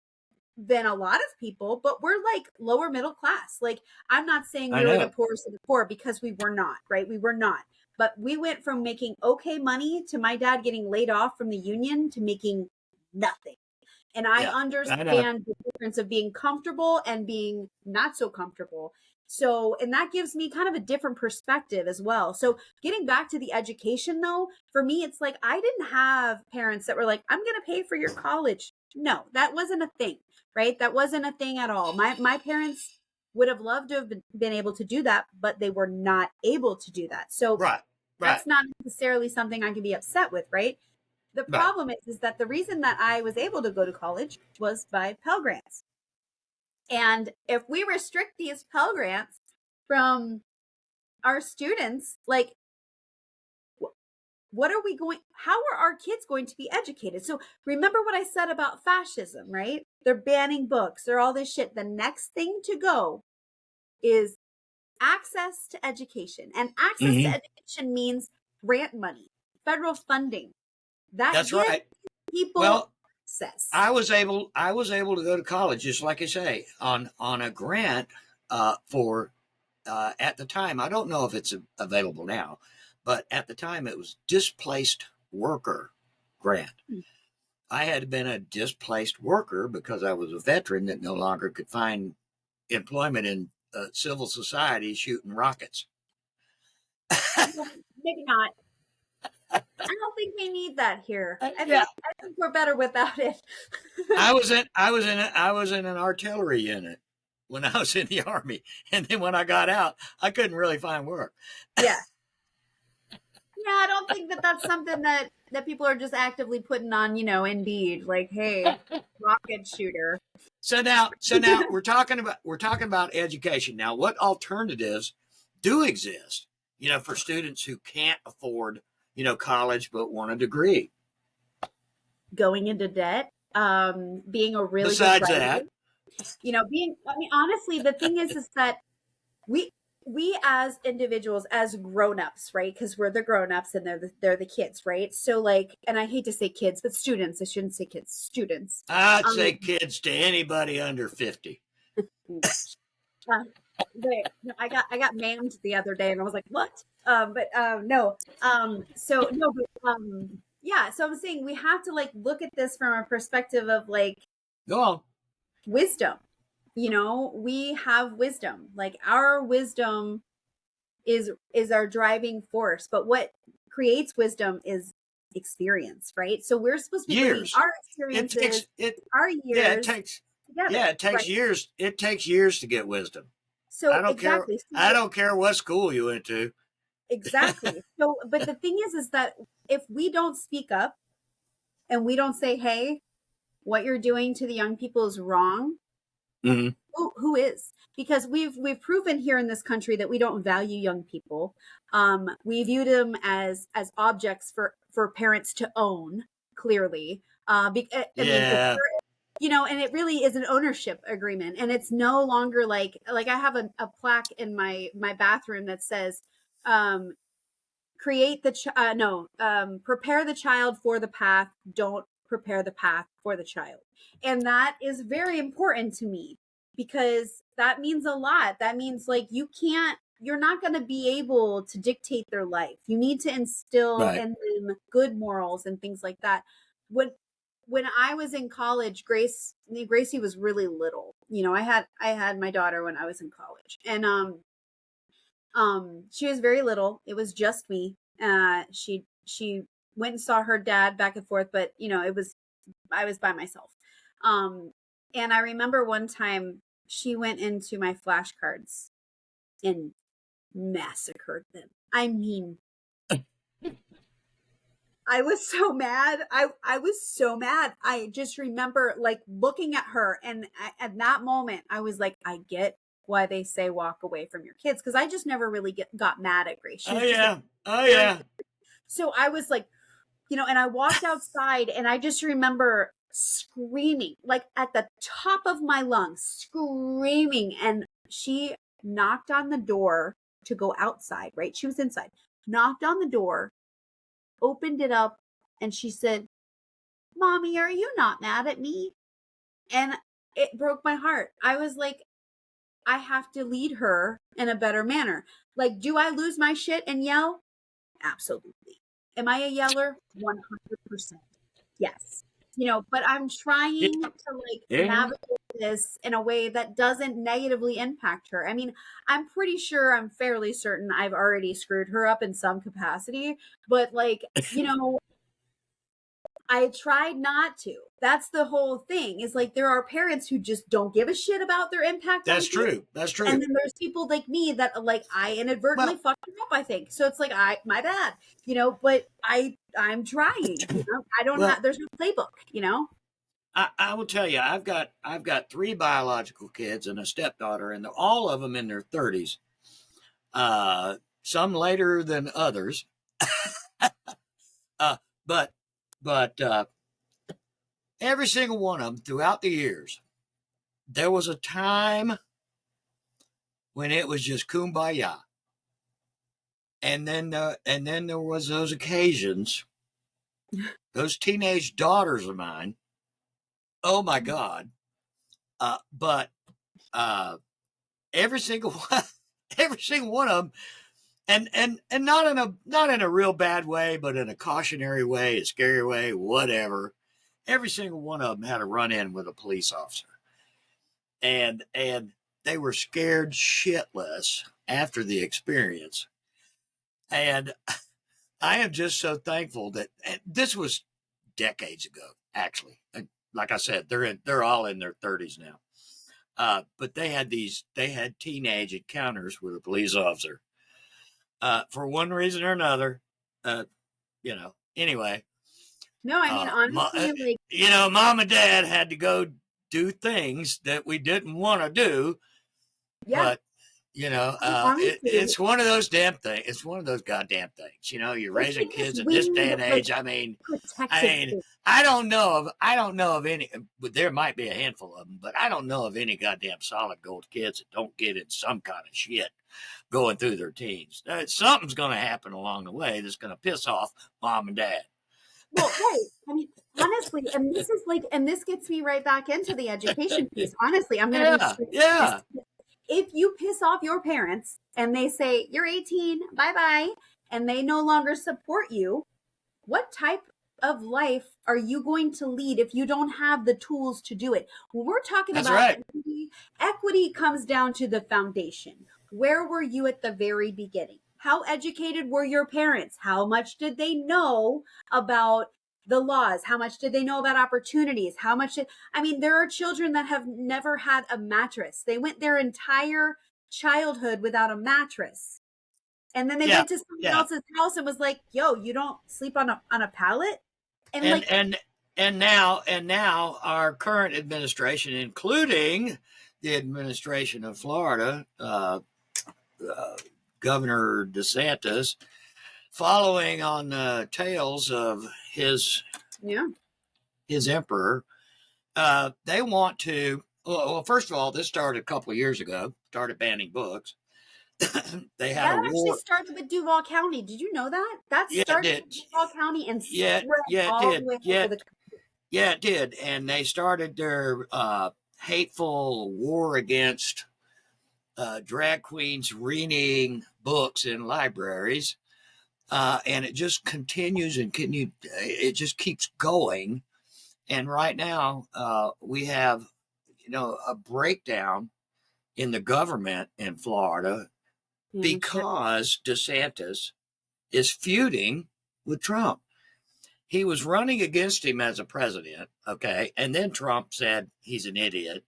a lot of people, but we're like lower middle class. Like, I'm not saying we were the poorest of the poor, because we were not, right? We were not. But we went from making okay money to my dad getting laid off from the union to making nothing. And I understand the difference of being comfortable and being not so comfortable. So, and that gives me kind of a different perspective as well. So getting back to the education though, for me, it's like, I didn't have parents that were like, I'm going to pay for your college. No, that wasn't a thing, right? That wasn't a thing at all. My parents would have loved to have been able to do that, but they were not able to do that. So that's not necessarily something I can be upset with, right? The problem is that the reason that I was able to go to college was by Pell Grants. And if we restrict these Pell Grants from our students, like, how are our kids going to be educated? So remember what I said about fascism, right? They're banning books, they're all this shit. The next thing to go is access to education. And access to education means grant money, federal funding. That's right. People access. I was able to go to college, just like I say, on a grant for at the time. I don't know if it's available now, but at the time it was displaced worker grant. I had been a displaced worker because I was a veteran that no longer could find employment in civil society shooting rockets. Maybe not. I don't think we need that here. I think we're better without it. I was in an artillery unit when I was in the Army, and then when I got out, I couldn't really find work. Yeah, I don't think that that's something that people are just actively putting on, Indeed, like, hey, rocket shooter. So now we're talking about education. Now, what alternatives do exist, for students who can't afford, college but want a degree? Going into debt, being a really besides good writer, that, honestly, the thing is that we as individuals, as grown-ups, right? Because we're the grown-ups and they're the kids, right? So like, and I hate to say kids, but students, I shouldn't say kids, students. I'd say kids to anybody under 50. I got maimed the other day and I was like, what? No. So no, but yeah, so I'm saying we have to like look at this from a perspective of like, go on, wisdom. We have wisdom. Like, our wisdom is our driving force, but what creates wisdom is experience, right? So we're supposed to be years. Our experiences, our years. Yeah, it takes together. Yeah, it takes years. It takes years to get wisdom. So I don't care. I don't care what school you went to. Exactly. So, but the thing is that if we don't speak up and we don't say, hey, what you're doing to the young people is wrong, who is? Because we've proven here in this country that we don't value young people. We view them as objects for parents to own, clearly. I mean, and it really is an ownership agreement, and it's no longer like I have a plaque in my bathroom that says, prepare the child for the path, don't prepare the path for the child. And that is very important to me, because that means a lot. That means like you're not going to be able to dictate their life. You need to instill in them good morals and things like that. When I was in college, Gracie was really little. I had my daughter when I was in college, and she was very little. It was just me. She went and saw her dad back and forth, but I was by myself. And I remember one time she went into my flashcards and massacred them. I mean, I was so mad. I was so mad. I just remember like looking at her, and at that moment I was like, I get why they say walk away from your kids, because I just never really got mad at Grace. Oh yeah. So I was like, and I walked outside, and I just remember screaming, like at the top of my lungs, screaming and she knocked on the door to go outside, right? She was inside, knocked on the door, opened it up, and she said, "Mommy, are you not mad at me?" And it broke my heart. I was like, I have to lead her in a better manner. Like, do I lose my shit and yell? Absolutely. Am I a yeller? 100%. Yes. But I'm Yeah. trying to like Yeah. navigate this in a way that doesn't negatively impact her. I mean, I'm pretty sure, I'm fairly certain I've already screwed her up in some capacity, but like, I tried not to. That's the whole thing. Is like there are parents who just don't give a shit about their impact on That's kids. true. That's And true. then there's people like me that like I inadvertently Well, fucked them up, I think. So it's like my bad, but I'm trying, I don't well, have there's no playbook. I will tell you, I've got 3 biological kids and a stepdaughter, and all of them in their 30s. Some later than others. uh, but but every single one of them throughout the years, there was a time when it was just kumbaya, and then there was those occasions. Those teenage daughters of mine. Oh my God! But every single one, every single one of them, and not in a real bad way, but in a cautionary way, a scary way, whatever. Every single one of them had a run in with a police officer, and they were scared shitless after the experience. And I am just so thankful that this was decades ago, actually. And like I said, they're all in their 30s now. But they had teenage encounters with a police officer for one reason or another. Uh, anyway, No, I mean, honestly, like, mom and dad had to go do things that we didn't want to do, yeah, but honestly, it's one of those damn things. It's one of those goddamn things. You're it's raising like this kids in this day weird, and like, age. I protective mean, thing. I don't know of any, but there might be a handful of them, but I don't know of any goddamn solid gold kids that don't get in some kind of shit going through their teens. Something's going to happen along the way that's going to piss off mom and dad. Well, right. I mean, honestly, and this is like, and this gets me right back into the education piece. Honestly, I'm going to be Yeah, straight yeah. honest. If you piss off your parents and they say, "You're 18, bye bye," and they no longer support you, what type of life are you going to lead if you don't have the tools to do it? When we're talking That's about right. equity comes down to the foundation. Where were you at the very beginning? How educated were your parents? How much did they know about the laws? How much did they know about opportunities? I mean, there are children that have never had a mattress. They went their entire childhood without a mattress. And then they Yeah, went to someone yeah. else's house and was like, "Yo, you don't sleep on a pallet?" And And like, and and now our current administration, including the administration of Florida, uh, Governor DeSantis, following on the tails of yeah, his emperor, they want to. Well, first of all, this started a couple of years ago. Started banning books. They had a that actually war. started with Duval County. Did you know that? That Yeah, it started did. with Duval County and Yeah, spread yeah, it all the did. way Yeah, over the. yeah, it did. And they started their hateful war against drag queens reading books in libraries. And it just continues and it just keeps going. And right now, we have, a breakdown in the government in Florida Yeah, because DeSantis is feuding with Trump. He was running against him as a president, okay, and then Trump said he's an idiot,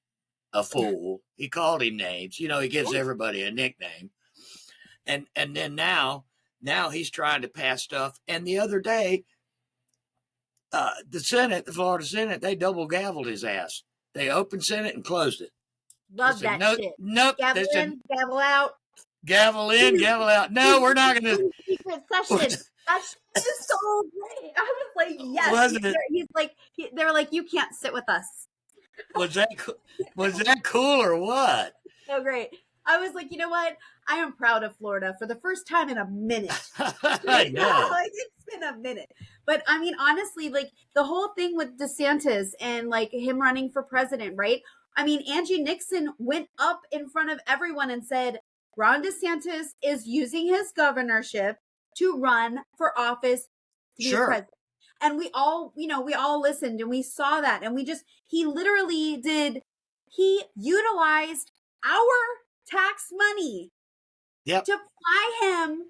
a fool. He called him names. He gives everybody a nickname, and then now he's trying to pass stuff. And the other day, the Florida Senate, they double gavelled his ass. They opened Senate and closed it. They love said that no, shit. nope. They Gavel said in, gavel out. gavel in, gavel out. No, we're not going Secret to. session. That shit is so great. I was like, yes. Wasn't it? He's like, they're like, "You can't sit with us." Was that was that cool or what? So great. I was like, you know what? I am proud of Florida for the first time in a minute. I know. Like, it's been a minute. But I mean, honestly, like the whole thing with DeSantis and like him running for president, right? I mean, Angie Nixon went up in front of everyone and said, Ron DeSantis is using his governorship to run for office to be president. And we all, we all listened and we saw that. And he utilized our tax money to fly him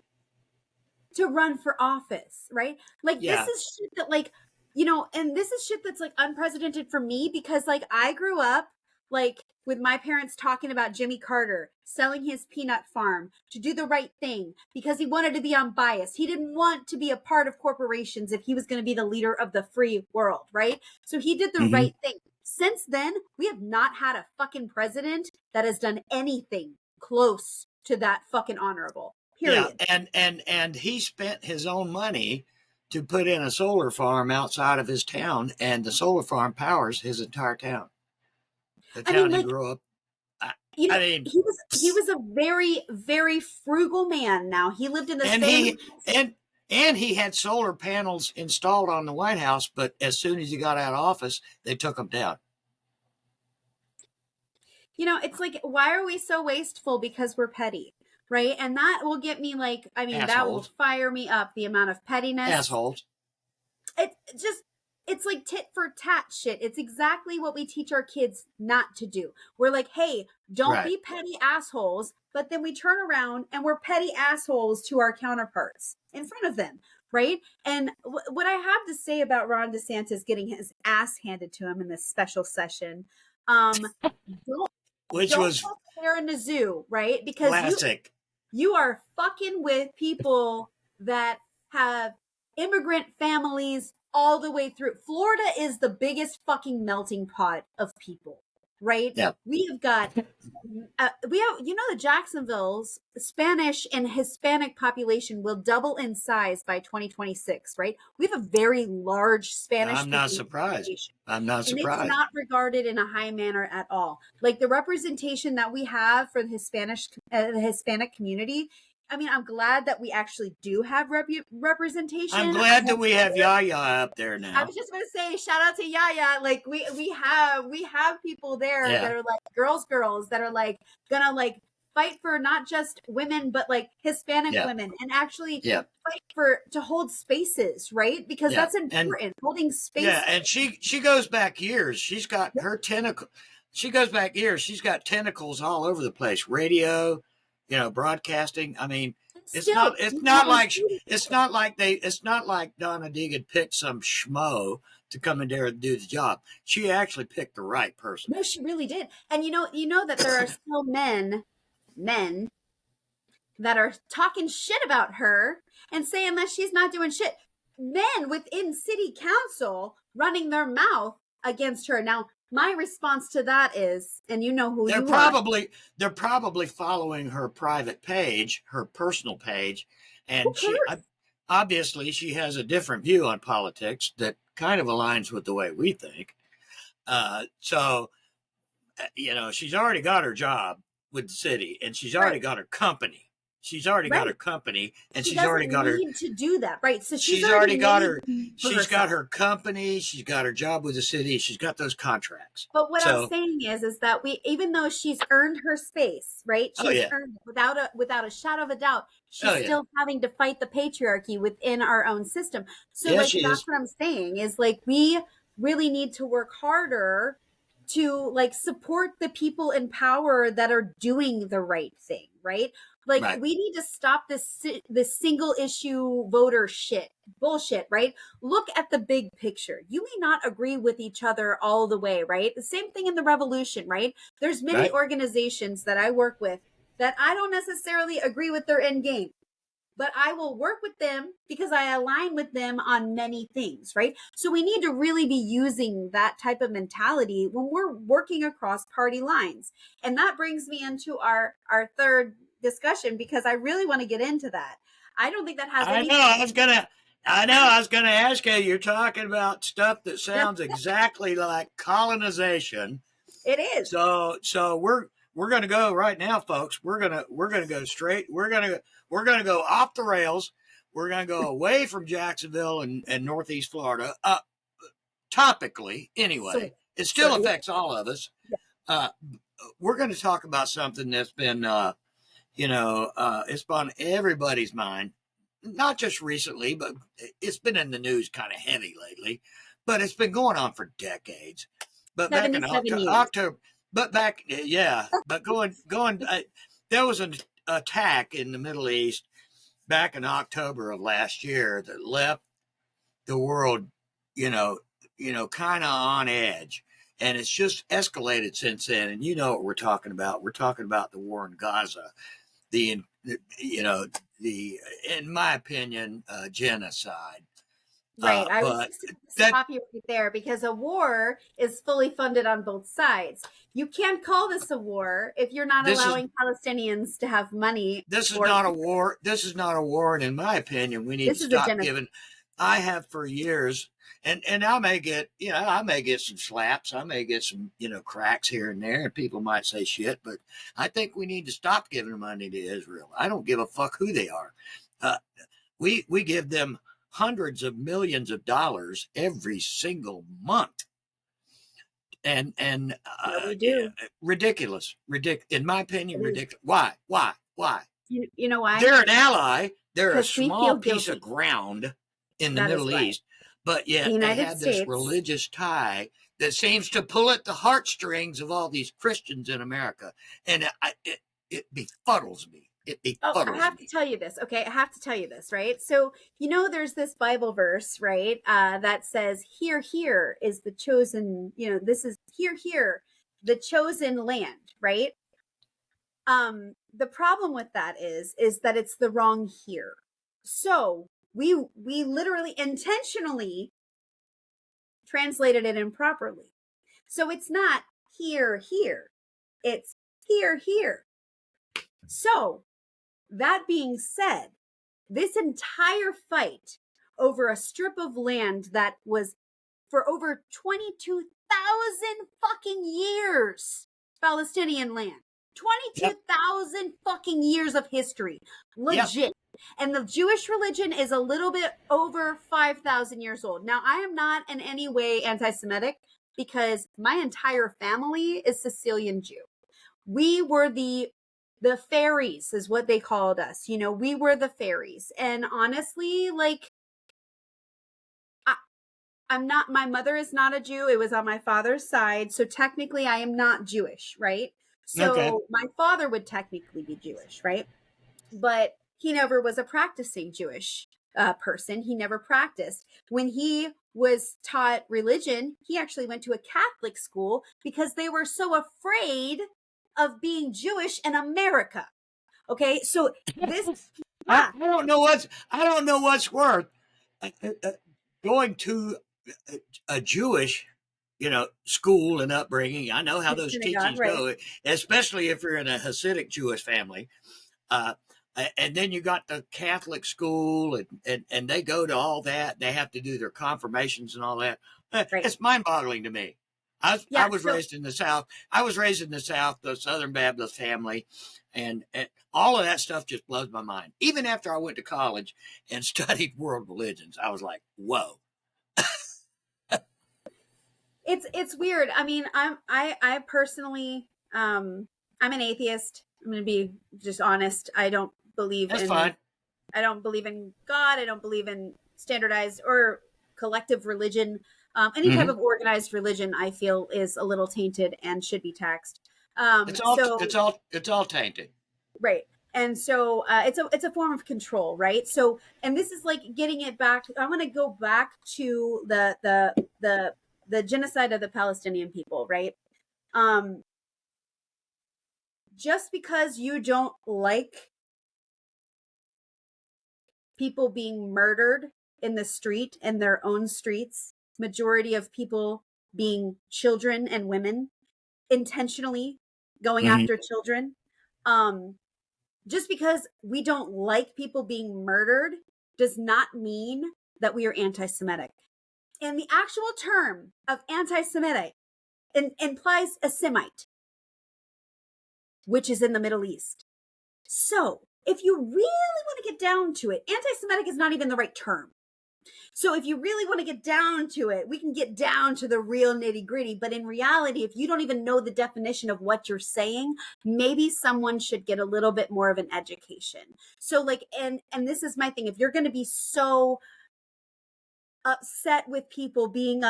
to run for office, right? Like, this is shit that, like, and this is shit that's like unprecedented for me because, like, I grew up like with my parents talking about Jimmy Carter selling his peanut farm to do the right thing because he wanted to be unbiased. He didn't want to be a part of corporations if he was going to be the leader of the free world, right? So he did the right thing. Since then, we have not had a fucking president that has done anything close to that fucking honorable. Period. Yeah, and he spent his own money to put in a solar farm outside of his town, and the solar farm powers his entire town. The town he grew up. He was a very, very frugal man. Now he lived in the and he had solar panels installed on the White House, but as soon as he got out of office, they took them down. It's like, why are we so wasteful? Because we're petty, right? And that will get me like, I mean, Assholes. That will fire me up. The amount of pettiness. Assholes. It's like tit for tat shit. It's exactly what we teach our kids not to do. We're like, hey, don't be petty assholes. But then we turn around and we're petty assholes to our counterparts in front of them, right? And what I have to say about Ron DeSantis getting his ass handed to him in this special session, don't fair in the zoo, right? Because classic. You are fucking with people that have immigrant families all the way through. Florida is the biggest fucking melting pot of people, right? Yeah. We have got, the Jacksonville's Spanish and Hispanic population will double in size by 2026, right? We have a very large Spanish I'm not surprised. I'm not surprised. And it's not regarded in a high manner at all. Like the representation that we have for the Hispanic community, I mean, I'm glad that we actually do have representation. I'm glad that we have Yaya up there now. I was just going to say, shout out to Yaya. Like we have people there that are like girls that are like gonna like fight for not just women but like Hispanic women and actually fight to hold spaces, right? Because that's important. And holding space. Yeah, and she goes back years. She's got her tentacle. She goes back years. She's got tentacles all over the place. Radio. Broadcasting. I mean, it's not like Donna Deegan picked some schmo to come in there and do the job. She actually picked the right person. No, she really did. And you know that there are still men that are talking shit about her and saying that she's not doing shit. Men within city council running their mouth against her. Now, my response to that is, and you know who they're probably following her private page, her personal page, and obviously she has a different view on politics that kind of aligns with the way we think. So she's already got her job with the city, and she's already got her company. She's already got her company, and she's already got her to do that, right? So she's already got her. She's got her company. She's got her job with the city. She's got those contracts. But what I'm saying is that even though she's earned her space, right? She's earned it without a shadow of a doubt. She's still having to fight the patriarchy within our own system. So that's what I'm saying is like we really need to work harder to like support the people in power that are doing the right thing, right? Like we need to stop this single issue voter bullshit, right? Look at the big picture. You may not agree with each other all the way, right? The same thing in the revolution, right? There's many organizations that I work with that I don't necessarily agree with their end game, but I will work with them because I align with them on many things, right? So we need to really be using that type of mentality when we're working across party lines. And that brings me into our third discussion because I really want to get into that. I don't think that has anything. I was gonna ask you. You're talking about stuff that sounds exactly like colonization. It is. So we're we're going to go right now, folks. We're going to go straight. We're going to go off the rails. We're going to go away from Jacksonville and Northeast Florida. Topically, anyway, it still affects all of us. We're going to talk about something that's been, it's on everybody's mind, not just recently, but it's been in the news kind of heavy lately, but it's been going on for decades. But back in October, but going, there was an attack in the Middle East back in October of last year that left the world, kind of on edge. And it's just escalated since then. And you know what we're talking about. We're talking about the war in Gaza, in my opinion, genocide. Right. I was going to stop you right there, because a war is fully funded on both sides. You can't call this a war if you're not allowing Palestinians to have money. This is not a war. This is not a war. And in my opinion, we need to stop giving. I have for years, and I may get, some slaps. I may get some, cracks here and there, and people might say shit, but I think we need to stop giving money to Israel. I don't give a fuck who they are. We give them hundreds of millions of dollars every single month. And we do. Ridiculous. In my opinion, ridiculous. Why? You know why? They're an ally. They're a small piece of ground in the Middle East, but yet they have this religious tie that seems to pull at the heartstrings of all these Christians in America. And it befuddles me. I have to tell you this. Okay. I have to tell you this, right? So, there's this Bible verse, right? That says, here is the chosen, this is here, the chosen land, right? The problem with that is that it's the wrong here. So we literally intentionally translated it improperly. So it's not here, it's here. So that being said, this entire fight over a strip of land that was for over 22,000 fucking years, Palestinian land, 22,000 fucking years of history, legit. Yep. And the Jewish religion is a little bit over 5,000 years old. Now, I am not in any way anti-Semitic, because my entire family is Sicilian Jew. We were the fairies is what they called us. We were the fairies. And honestly, my mother is not a Jew. It was on my father's side. So technically I am not Jewish, right? So my father would technically be Jewish, right? But he never was a practicing Jewish person. He never practiced. When he was taught religion, he actually went to a Catholic school because they were so afraid of being Jewish in America. Okay, so this I don't know what's worth going to a Jewish, school and upbringing. I know how those teachings go, especially if you're in a Hasidic Jewish family. And then you got the Catholic school, and they go to all that. They have to do their confirmations and all that. It's mind-boggling to me. I was raised in the South. The Southern Baptist family, and all of that stuff just blows my mind. Even after I went to college and studied world religions, I was like, whoa. It's weird. I mean, I personally, I'm an atheist. I'm going to be just honest. I don't believe I don't believe in God. I don't believe in standardized or collective religion. Any type of organized religion, I feel, is a little tainted and should be taxed. It's all tainted, right? And so it's a form of control, right? So, and this is like getting it back. I want to go back to the genocide of the Palestinian people, right? Just because you don't like people being murdered in the street, in their own streets, majority of people being children and women, intentionally going after children. Just because we don't like people being murdered does not mean that we are anti-Semitic. And the actual term of anti-Semitic implies a Semite. which is in the Middle East. So if you really want to get down to it, anti-Semitic is not even the right term. So if you really want to get down to it, we can get down to the real nitty gritty. But in reality, if you don't even know the definition of what you're saying, maybe someone should get a little bit more of an education. So like, and this is my thing. If you're going to be so upset with people being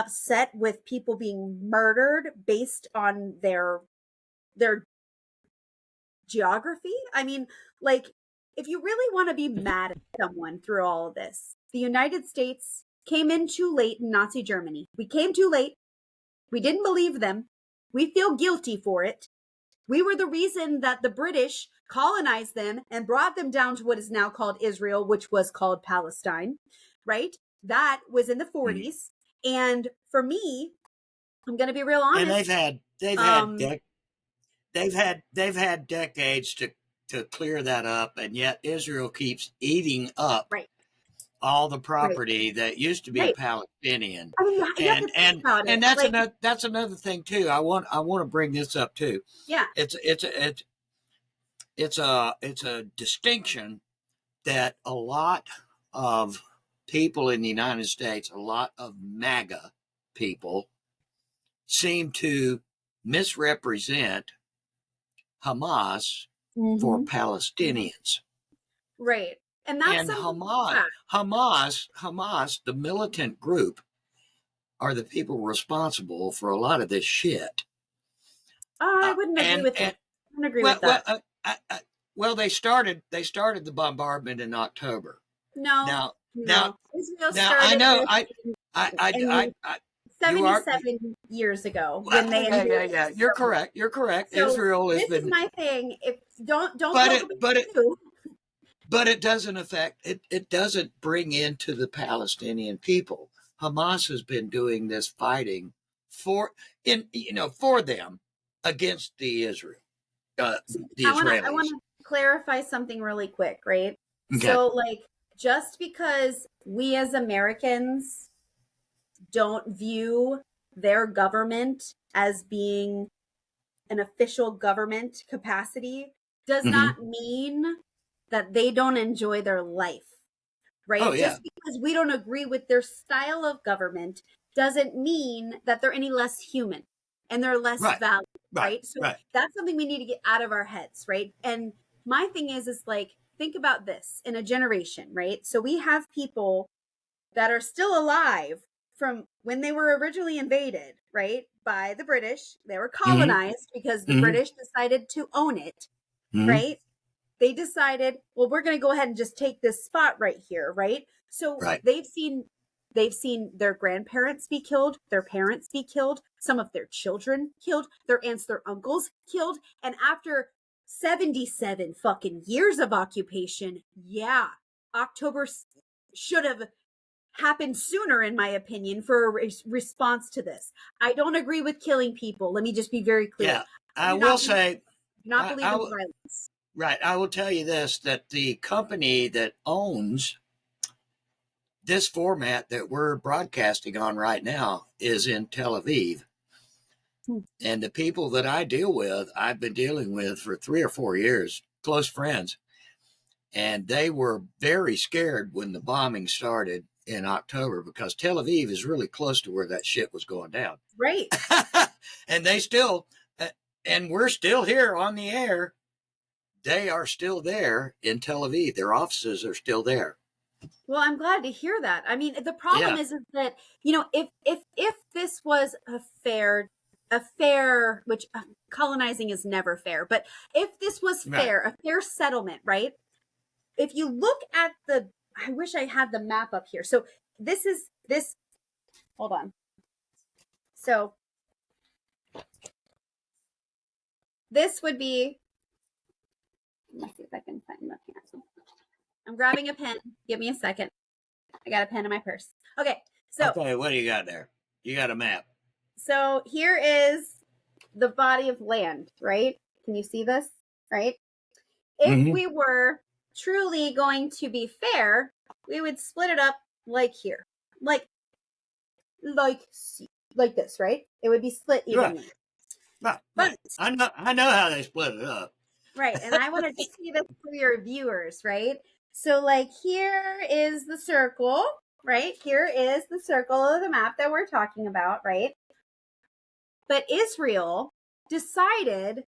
murdered based on their geography, I mean, like, if you really want to be mad at someone through all of this, the United States came in too late in Nazi Germany. We came too late. We didn't believe them. We feel guilty for it. We were the reason that the British colonized them and brought them down to what is now called Israel, which was called Palestine, right? That was in the 40s. And for me, I'm going to be real honest. And they've had decades to clear that up, and yet Israel keeps eating up all the property that used to be Palestinian. I mean, you have to think about it. And that's another thing too. I want to bring this up too. Yeah. It's a distinction that a lot of people in the United States, a lot of MAGA people, seem to misrepresent Hamas for Palestinians. Right. And that's Hamas, the militant group, are the people responsible for a lot of this shit. I wouldn't agree with that. I wouldn't agree with that. Well, they started the bombardment in October. No. Israel started I 77 years ago when they invaded. Yeah. You're correct. So Israel has been. This is my thing. If don't. But it doesn't affect. It doesn't bring into the Palestinian people. Hamas has been doing this fighting for them against the Israel. Israelis. I want to clarify something really quick, right? Okay. So, like, just because we as Americans don't view their government as being an official government capacity does not mean that they don't enjoy their life, right? Oh, yeah. Just because we don't agree with their style of government doesn't mean that they're any less human and they're less valued, right? So that's something we need to get out of our heads, right? And my thing is like, think about this in a generation, right? So we have people that are still alive from when they were originally invaded, right? By the British. They were colonized because the British decided to own it, right? They decided, well, we're going to go ahead and just take this spot right here, right? So they've seen their grandparents be killed, their parents be killed, some of their children killed, their aunts, their uncles killed. And after 77 fucking years of occupation, October should have happened sooner, in my opinion, for a response to this. I don't agree with killing people. Let me just be very clear. Yeah, I will say, not believe in violence. Right. I will tell you this, that the company that owns this format that we're broadcasting on right now is in Tel Aviv. And the people that I deal with, I've been dealing with for 3 or 4 years, close friends. And they were very scared when the bombing started in October because Tel Aviv is really close to where that shit was going down. Right. And and we're still here on the air. They are still there in Tel Aviv. Their offices are still there. Well, I'm glad to hear that. I mean, the problem is that, if this was a fair, which colonizing is never fair, but if this was fair, a fair settlement, right? If you look at I wish I had the map up here. So hold on. So this would be, let me see if I can find my pen. I'm grabbing a pen. Give me a second. I got a pen in my purse. Okay. So what do you got there? You got a map. So here is the body of land, right? Can you see this? Right? If we were truly going to be fair, we would split it up like here. Like this, right? It would be split evenly. Right. But I know how they split it up. Right. And I want to see this for your viewers, right? So, like, here is the circle, right? Here is the circle of the map that we're talking about, right? But Israel decided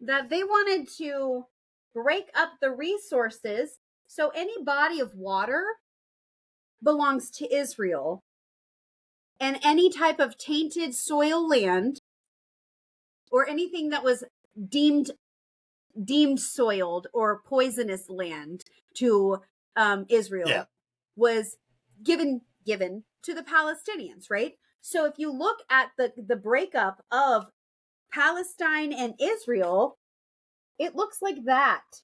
that they wanted to break up the resources. So, any body of water belongs to Israel, and any type of tainted soil land or anything that was deemed soiled or poisonous land to Israel was given to the Palestinians, right? So if you look at the breakup of Palestine and Israel, it looks like that.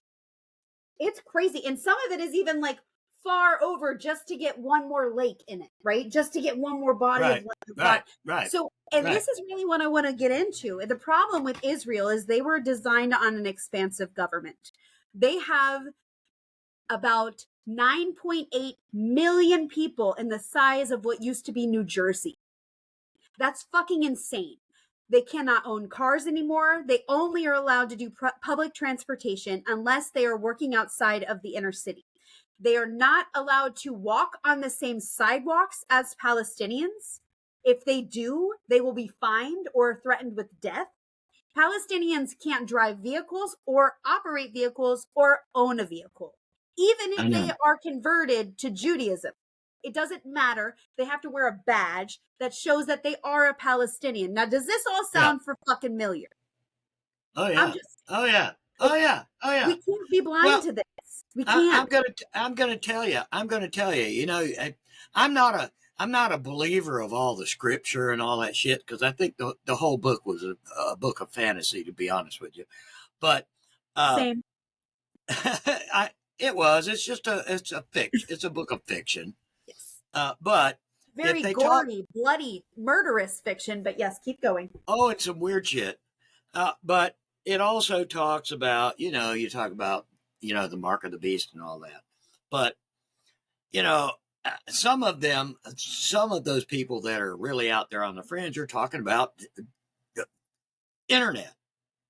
It's crazy. And some of it is even like far over just to get one more lake in it, right? Just to get one more body of land. Right. So, and this is really what I want to get into. The problem with Israel is they were designed on an expansive government. They have about 9.8 million people in the size of what used to be New Jersey. That's fucking insane. They cannot own cars anymore. They only are allowed to do public transportation unless they are working outside of the inner city. They are not allowed to walk on the same sidewalks as Palestinians. If they do, they will be fined or threatened with death. Palestinians can't drive vehicles or operate vehicles or own a vehicle, even if they are converted to Judaism. It doesn't matter. They have to wear a badge that shows that they are a Palestinian. Now, does this all sound for fucking familiar? Oh yeah. Oh yeah. Oh yeah. Oh yeah. We can't be blind to this. We can't. I'm gonna tell you. You know, I'm not a believer of all the scripture and all that shit because I think the whole book was a book of fantasy, to be honest with you. But Same. it was. It's a book of fiction. Yes. But very gory, bloody, murderous fiction. But yes, keep going. Oh, it's some weird shit. But it also talks about, you talk about, the mark of the beast and all that. But, some of those people that are really out there on the fringe are talking about the internet.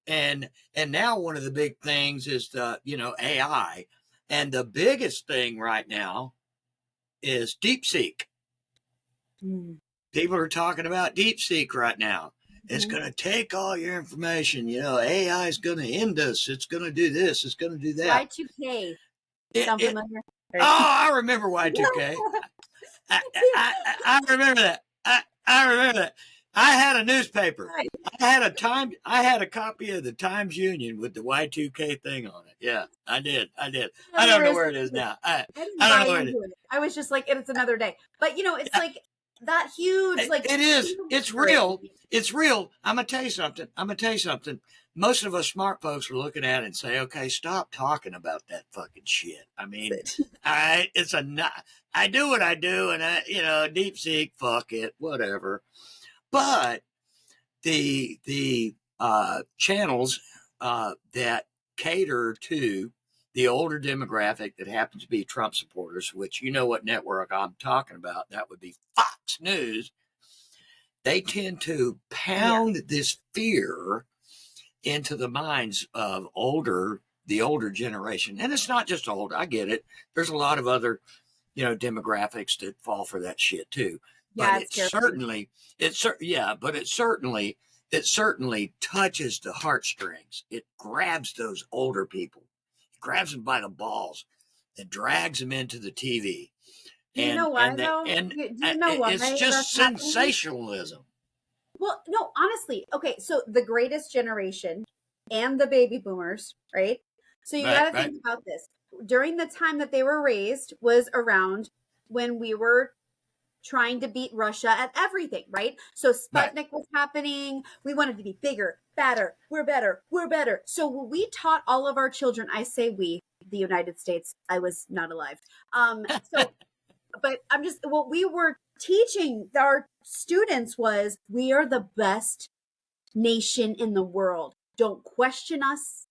And now one of the big things is the, AI. And the biggest thing right now is DeepSeek. People are talking about DeepSeek right now. It's going to take all your information. AI is going to end us. It's going to do this. It's going to do that. Y2K. I remember Y2K. I remember that. I remember that. I had a newspaper. I had a copy of the Times Union with the Y2K thing on it. Yeah, I did. I don't know where it is now. I don't know where it is. I was just like, it's another day. But it's like that huge, like it is. It's real. It's real. I'm gonna tell you something. Most of us smart folks are looking at it and say, okay, stop talking about that fucking shit. I mean, I do what I do, and DeepSeek, fuck it, whatever. But the channels that cater to the older demographic that happens to be Trump supporters, which you know what network I'm talking about, that would be Fox News. They tend to pound this fear into the minds of the older generation. And it's not just old. I get it. There's a lot of other, demographics that fall for that shit too. Yeah, but it certainly touches the heartstrings. It grabs those older people, grabs them by the balls and drags them into the TV. Do you know why, though? And it's just sensationalism. Well, no, honestly. Okay, so the greatest generation and the baby boomers, right? So you got to think about this. During the time that they were raised was around when we were trying to beat Russia at everything, right? So Sputnik was happening. We wanted to be bigger, fatter. We're better. So we taught all of our children, I say we, the United States, I was not alive. But what we were teaching our students was, we are the best nation in the world. Don't question us.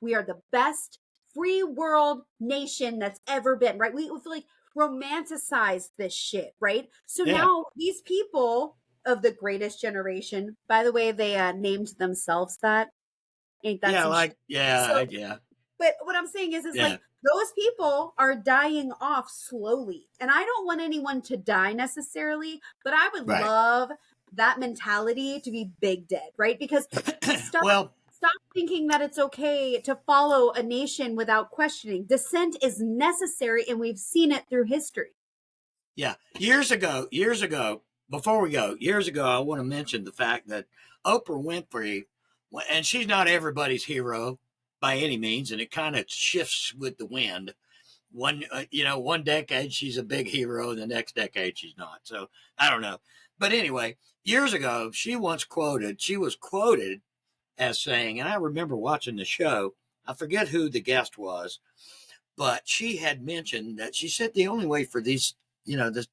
We are the best free world nation that's ever been, right? We feel like romanticize this shit, right? So now these people of the greatest generation, by the way, they named themselves that. Ain't that Yeah, some like shit? yeah, So, yeah, but what I'm saying is yeah. like those people are dying off slowly. And I don't want anyone to die necessarily, but I would Right. love that mentality to be big dead, right? Because stop Well, stop thinking that it's okay to follow a nation without questioning. Dissent is necessary, and we've seen it through history. yeah. Years ago, before we go, years ago, I want to mention the fact that Oprah Winfrey, and she's not everybody's hero by any means, and it kind of shifts with the wind. One decade she's a big hero, the next decade she's not. So I don't know. But anyway, years ago, she was quoted as saying, and I remember watching the show, I forget who the guest was, but she had mentioned that she said the only way for these, this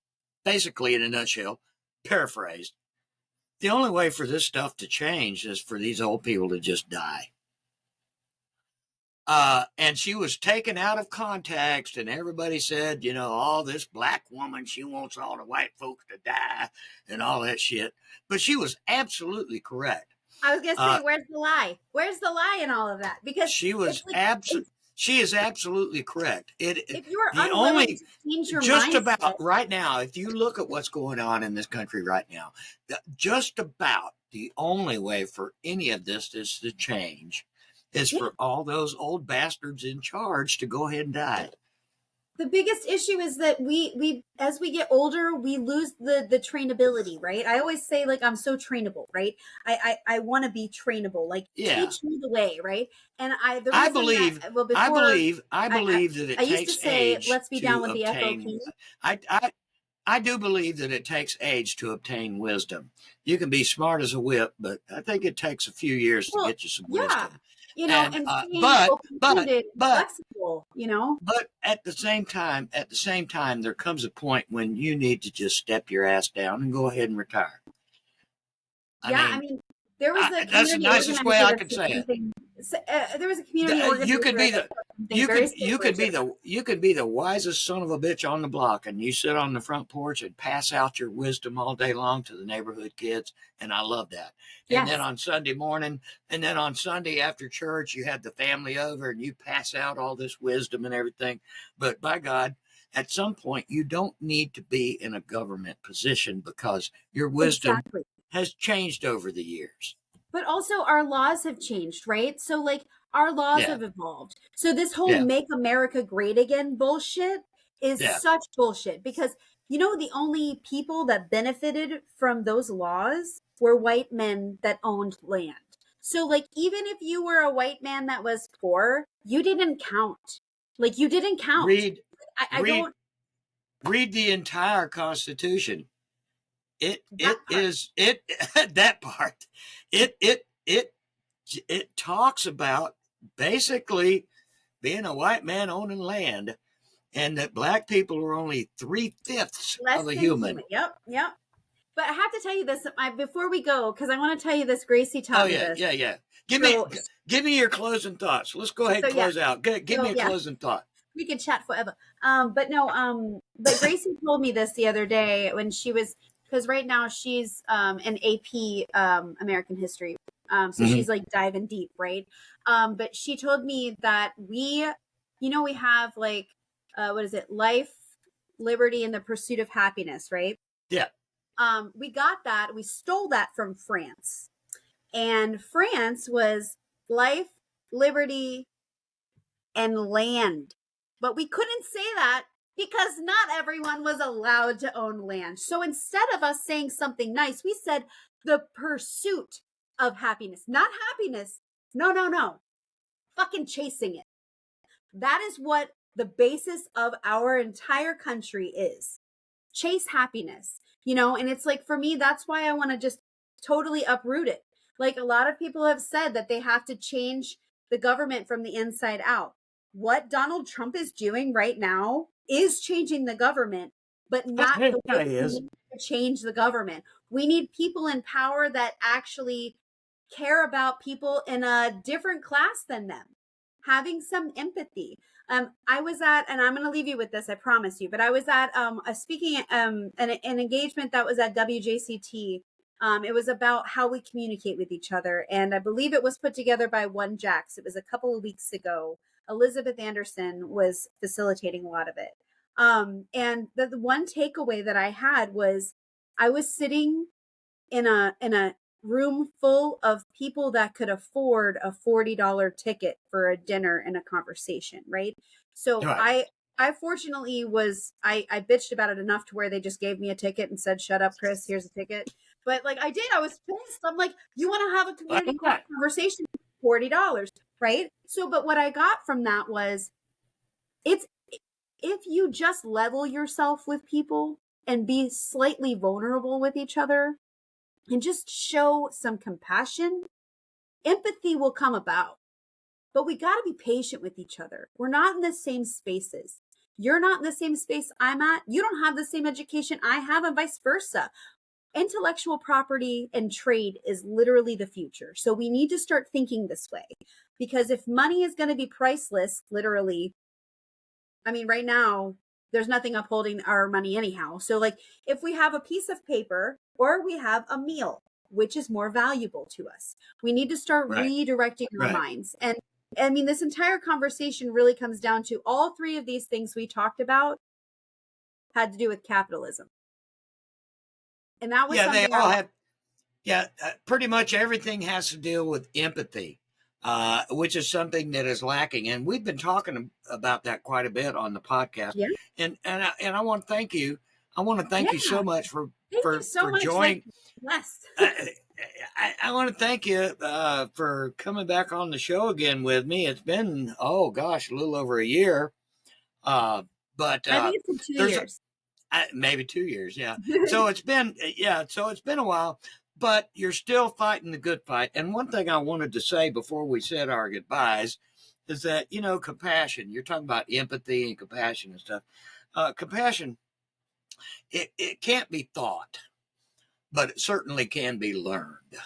basically in a nutshell, paraphrased, the only way for this stuff to change is for these old people to just die. And she was taken out of context, and everybody said, all this black woman, she wants all the white folks to die and all that shit. But she was absolutely correct. I was gonna say, where's the lie? Where's the lie in all of that? Because She was it's like she is absolutely correct. if you are The unwilling only to change your just mindset, about right now, if you look at what's going on in this country right now, just about the only way for any of this is to change is yeah, for all those old bastards in charge to go ahead and die. the biggest issue is that we as we get older we lose the trainability, right? I always say like I'm so trainable, right? I want to be trainable, like Yeah, teach me the way, right? And the I reason believe, that well I before believe, I believe that I it used to takes say age let's be down to with the obtain. FOP. I do believe that it takes age to obtain wisdom. You can be smart as a whip, but I think it takes a few years to Well, get you some yeah, wisdom. and And being open-minded, but flexible, but at the same time, there comes a point when you need to just step your ass down and go ahead and retire. I Yeah, I mean, mean, there was a that's the community nicest way organizer I that could said say it. something. There was a community You organizer could be that the said something very similar to that. you could be the wisest son of a bitch on the block, and you sit on the front porch and pass out your wisdom all day long to the neighborhood kids, and I love that. And then Yes, on Sunday morning, and then on Sunday after church, you have the family over and you pass out all this wisdom and everything. But by God, at some point, you don't need to be in a government position because your wisdom exactly. has changed over the years. But also, our laws have changed, right? So, like, our laws Yeah, have evolved. So, this whole yeah, "Make America Great Again" bullshit is yeah. such bullshit because the only people that benefited from those laws were white men that owned land. So, like, even if you were a white man that was poor, you didn't count. Like, you didn't count. Read, I read, don't. read the entire Constitution. That It part. is it that part. It it talks about basically being a white man owning land, and that black people are only 3/5 Less of a than human. human. Yep, yep. But I have to tell you this before we go, because I want to tell you this. Gracie Oh taught me yeah, this. yeah, yeah. Give me So, give me your closing thoughts. Let's go ahead so and yeah. close out. Give me So a yeah, closing thought. we could chat forever. But no, but Gracie told me this the other day when she was because right now she's an AP American history. So Mm-hmm. she's like diving deep, right? But she told me that we have like what is it? Life, liberty, and the pursuit of happiness, right? Yeah. We got that. We stole that from France. And France was life, liberty, and land. But we couldn't say that because not everyone was allowed to own land. So instead of us saying something nice, we said the pursuit of happiness, not happiness. No, no, no. Fucking chasing it. That is what the basis of our entire country is. Chase happiness, and it's like for me, that's why I want to just totally uproot it. Like a lot of people have said that they have to change the government from the inside out. What Donald Trump is doing right now is changing the government, but not Yeah, the way he we is. need to change the government. We need people in power that actually care about people in a different class than them, having some empathy. I was at, and I'm going to leave you with this, I promise you, but I was at a speaking, an engagement that was at WJCT It was about how we communicate with each other. And I believe it was put together by One Jax. It was a couple of weeks ago. Elizabeth Anderson was facilitating a lot of it. And the one takeaway that I had was I was sitting in a room full of people that could afford a $40 ticket for a dinner and a conversation, right? So Right. I fortunately I bitched about it enough to where they just gave me a ticket and said, "Shut up, Kris, here's a ticket." But like I did, I was pissed. I'm like, you want to have a community conversation, $40, right? So, but what I got from that was it's if you just level yourself with people and be slightly vulnerable with each other and just show some compassion, empathy will come about. But we got to be patient with each other. We're not in the same spaces. You're not in the same space I'm at. You don't have the same education I have, and vice versa. Intellectual property and trade is literally the future. So we need to start thinking this way, because if money is going to be priceless, literally, I mean, right now, there's nothing upholding our money anyhow. So like if we have a piece of paper or we have a meal, which is more valuable to us, we need to start redirecting our minds. And I mean, this entire conversation really comes down to all three of these things we talked about had to do with capitalism. And that was they all have. Pretty much everything has to deal with empathy, which is something that is lacking, and we've been talking about that quite a bit on the podcast. Yeah. And I want to thank you. I want to thank you so much for joining. I want to thank you for coming back on the show again with me. It's been a little over a year, but I think it's 2 years. Maybe 2 years, yeah. So it's been a while, but you're still fighting the good fight. And one thing I wanted to say before we said our goodbyes is that, compassion, you're talking about empathy and compassion and stuff. Compassion, it can't be taught, but it certainly can be learned.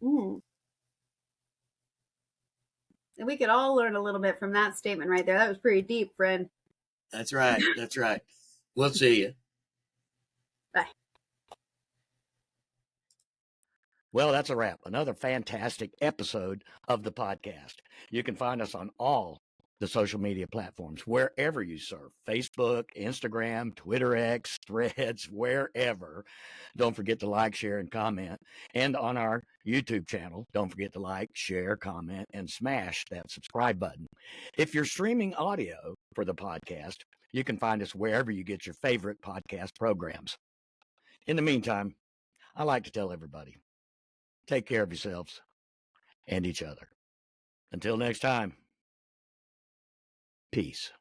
And we could all learn a little bit from that statement right there. That was pretty deep, friend. That's right. That's right. We'll see you. Bye. Well, that's a wrap. Another fantastic episode of the podcast. You can find us on all the social media platforms, wherever you surf, Facebook, Instagram, Twitter X, Threads, wherever. Don't forget to like, share, and comment. And on our YouTube channel, don't forget to like, share, comment, and smash that subscribe button. If you're streaming audio for the podcast, you can find us wherever you get your favorite podcast programs. In the meantime, I like to tell everybody, take care of yourselves and each other. Until next time, peace.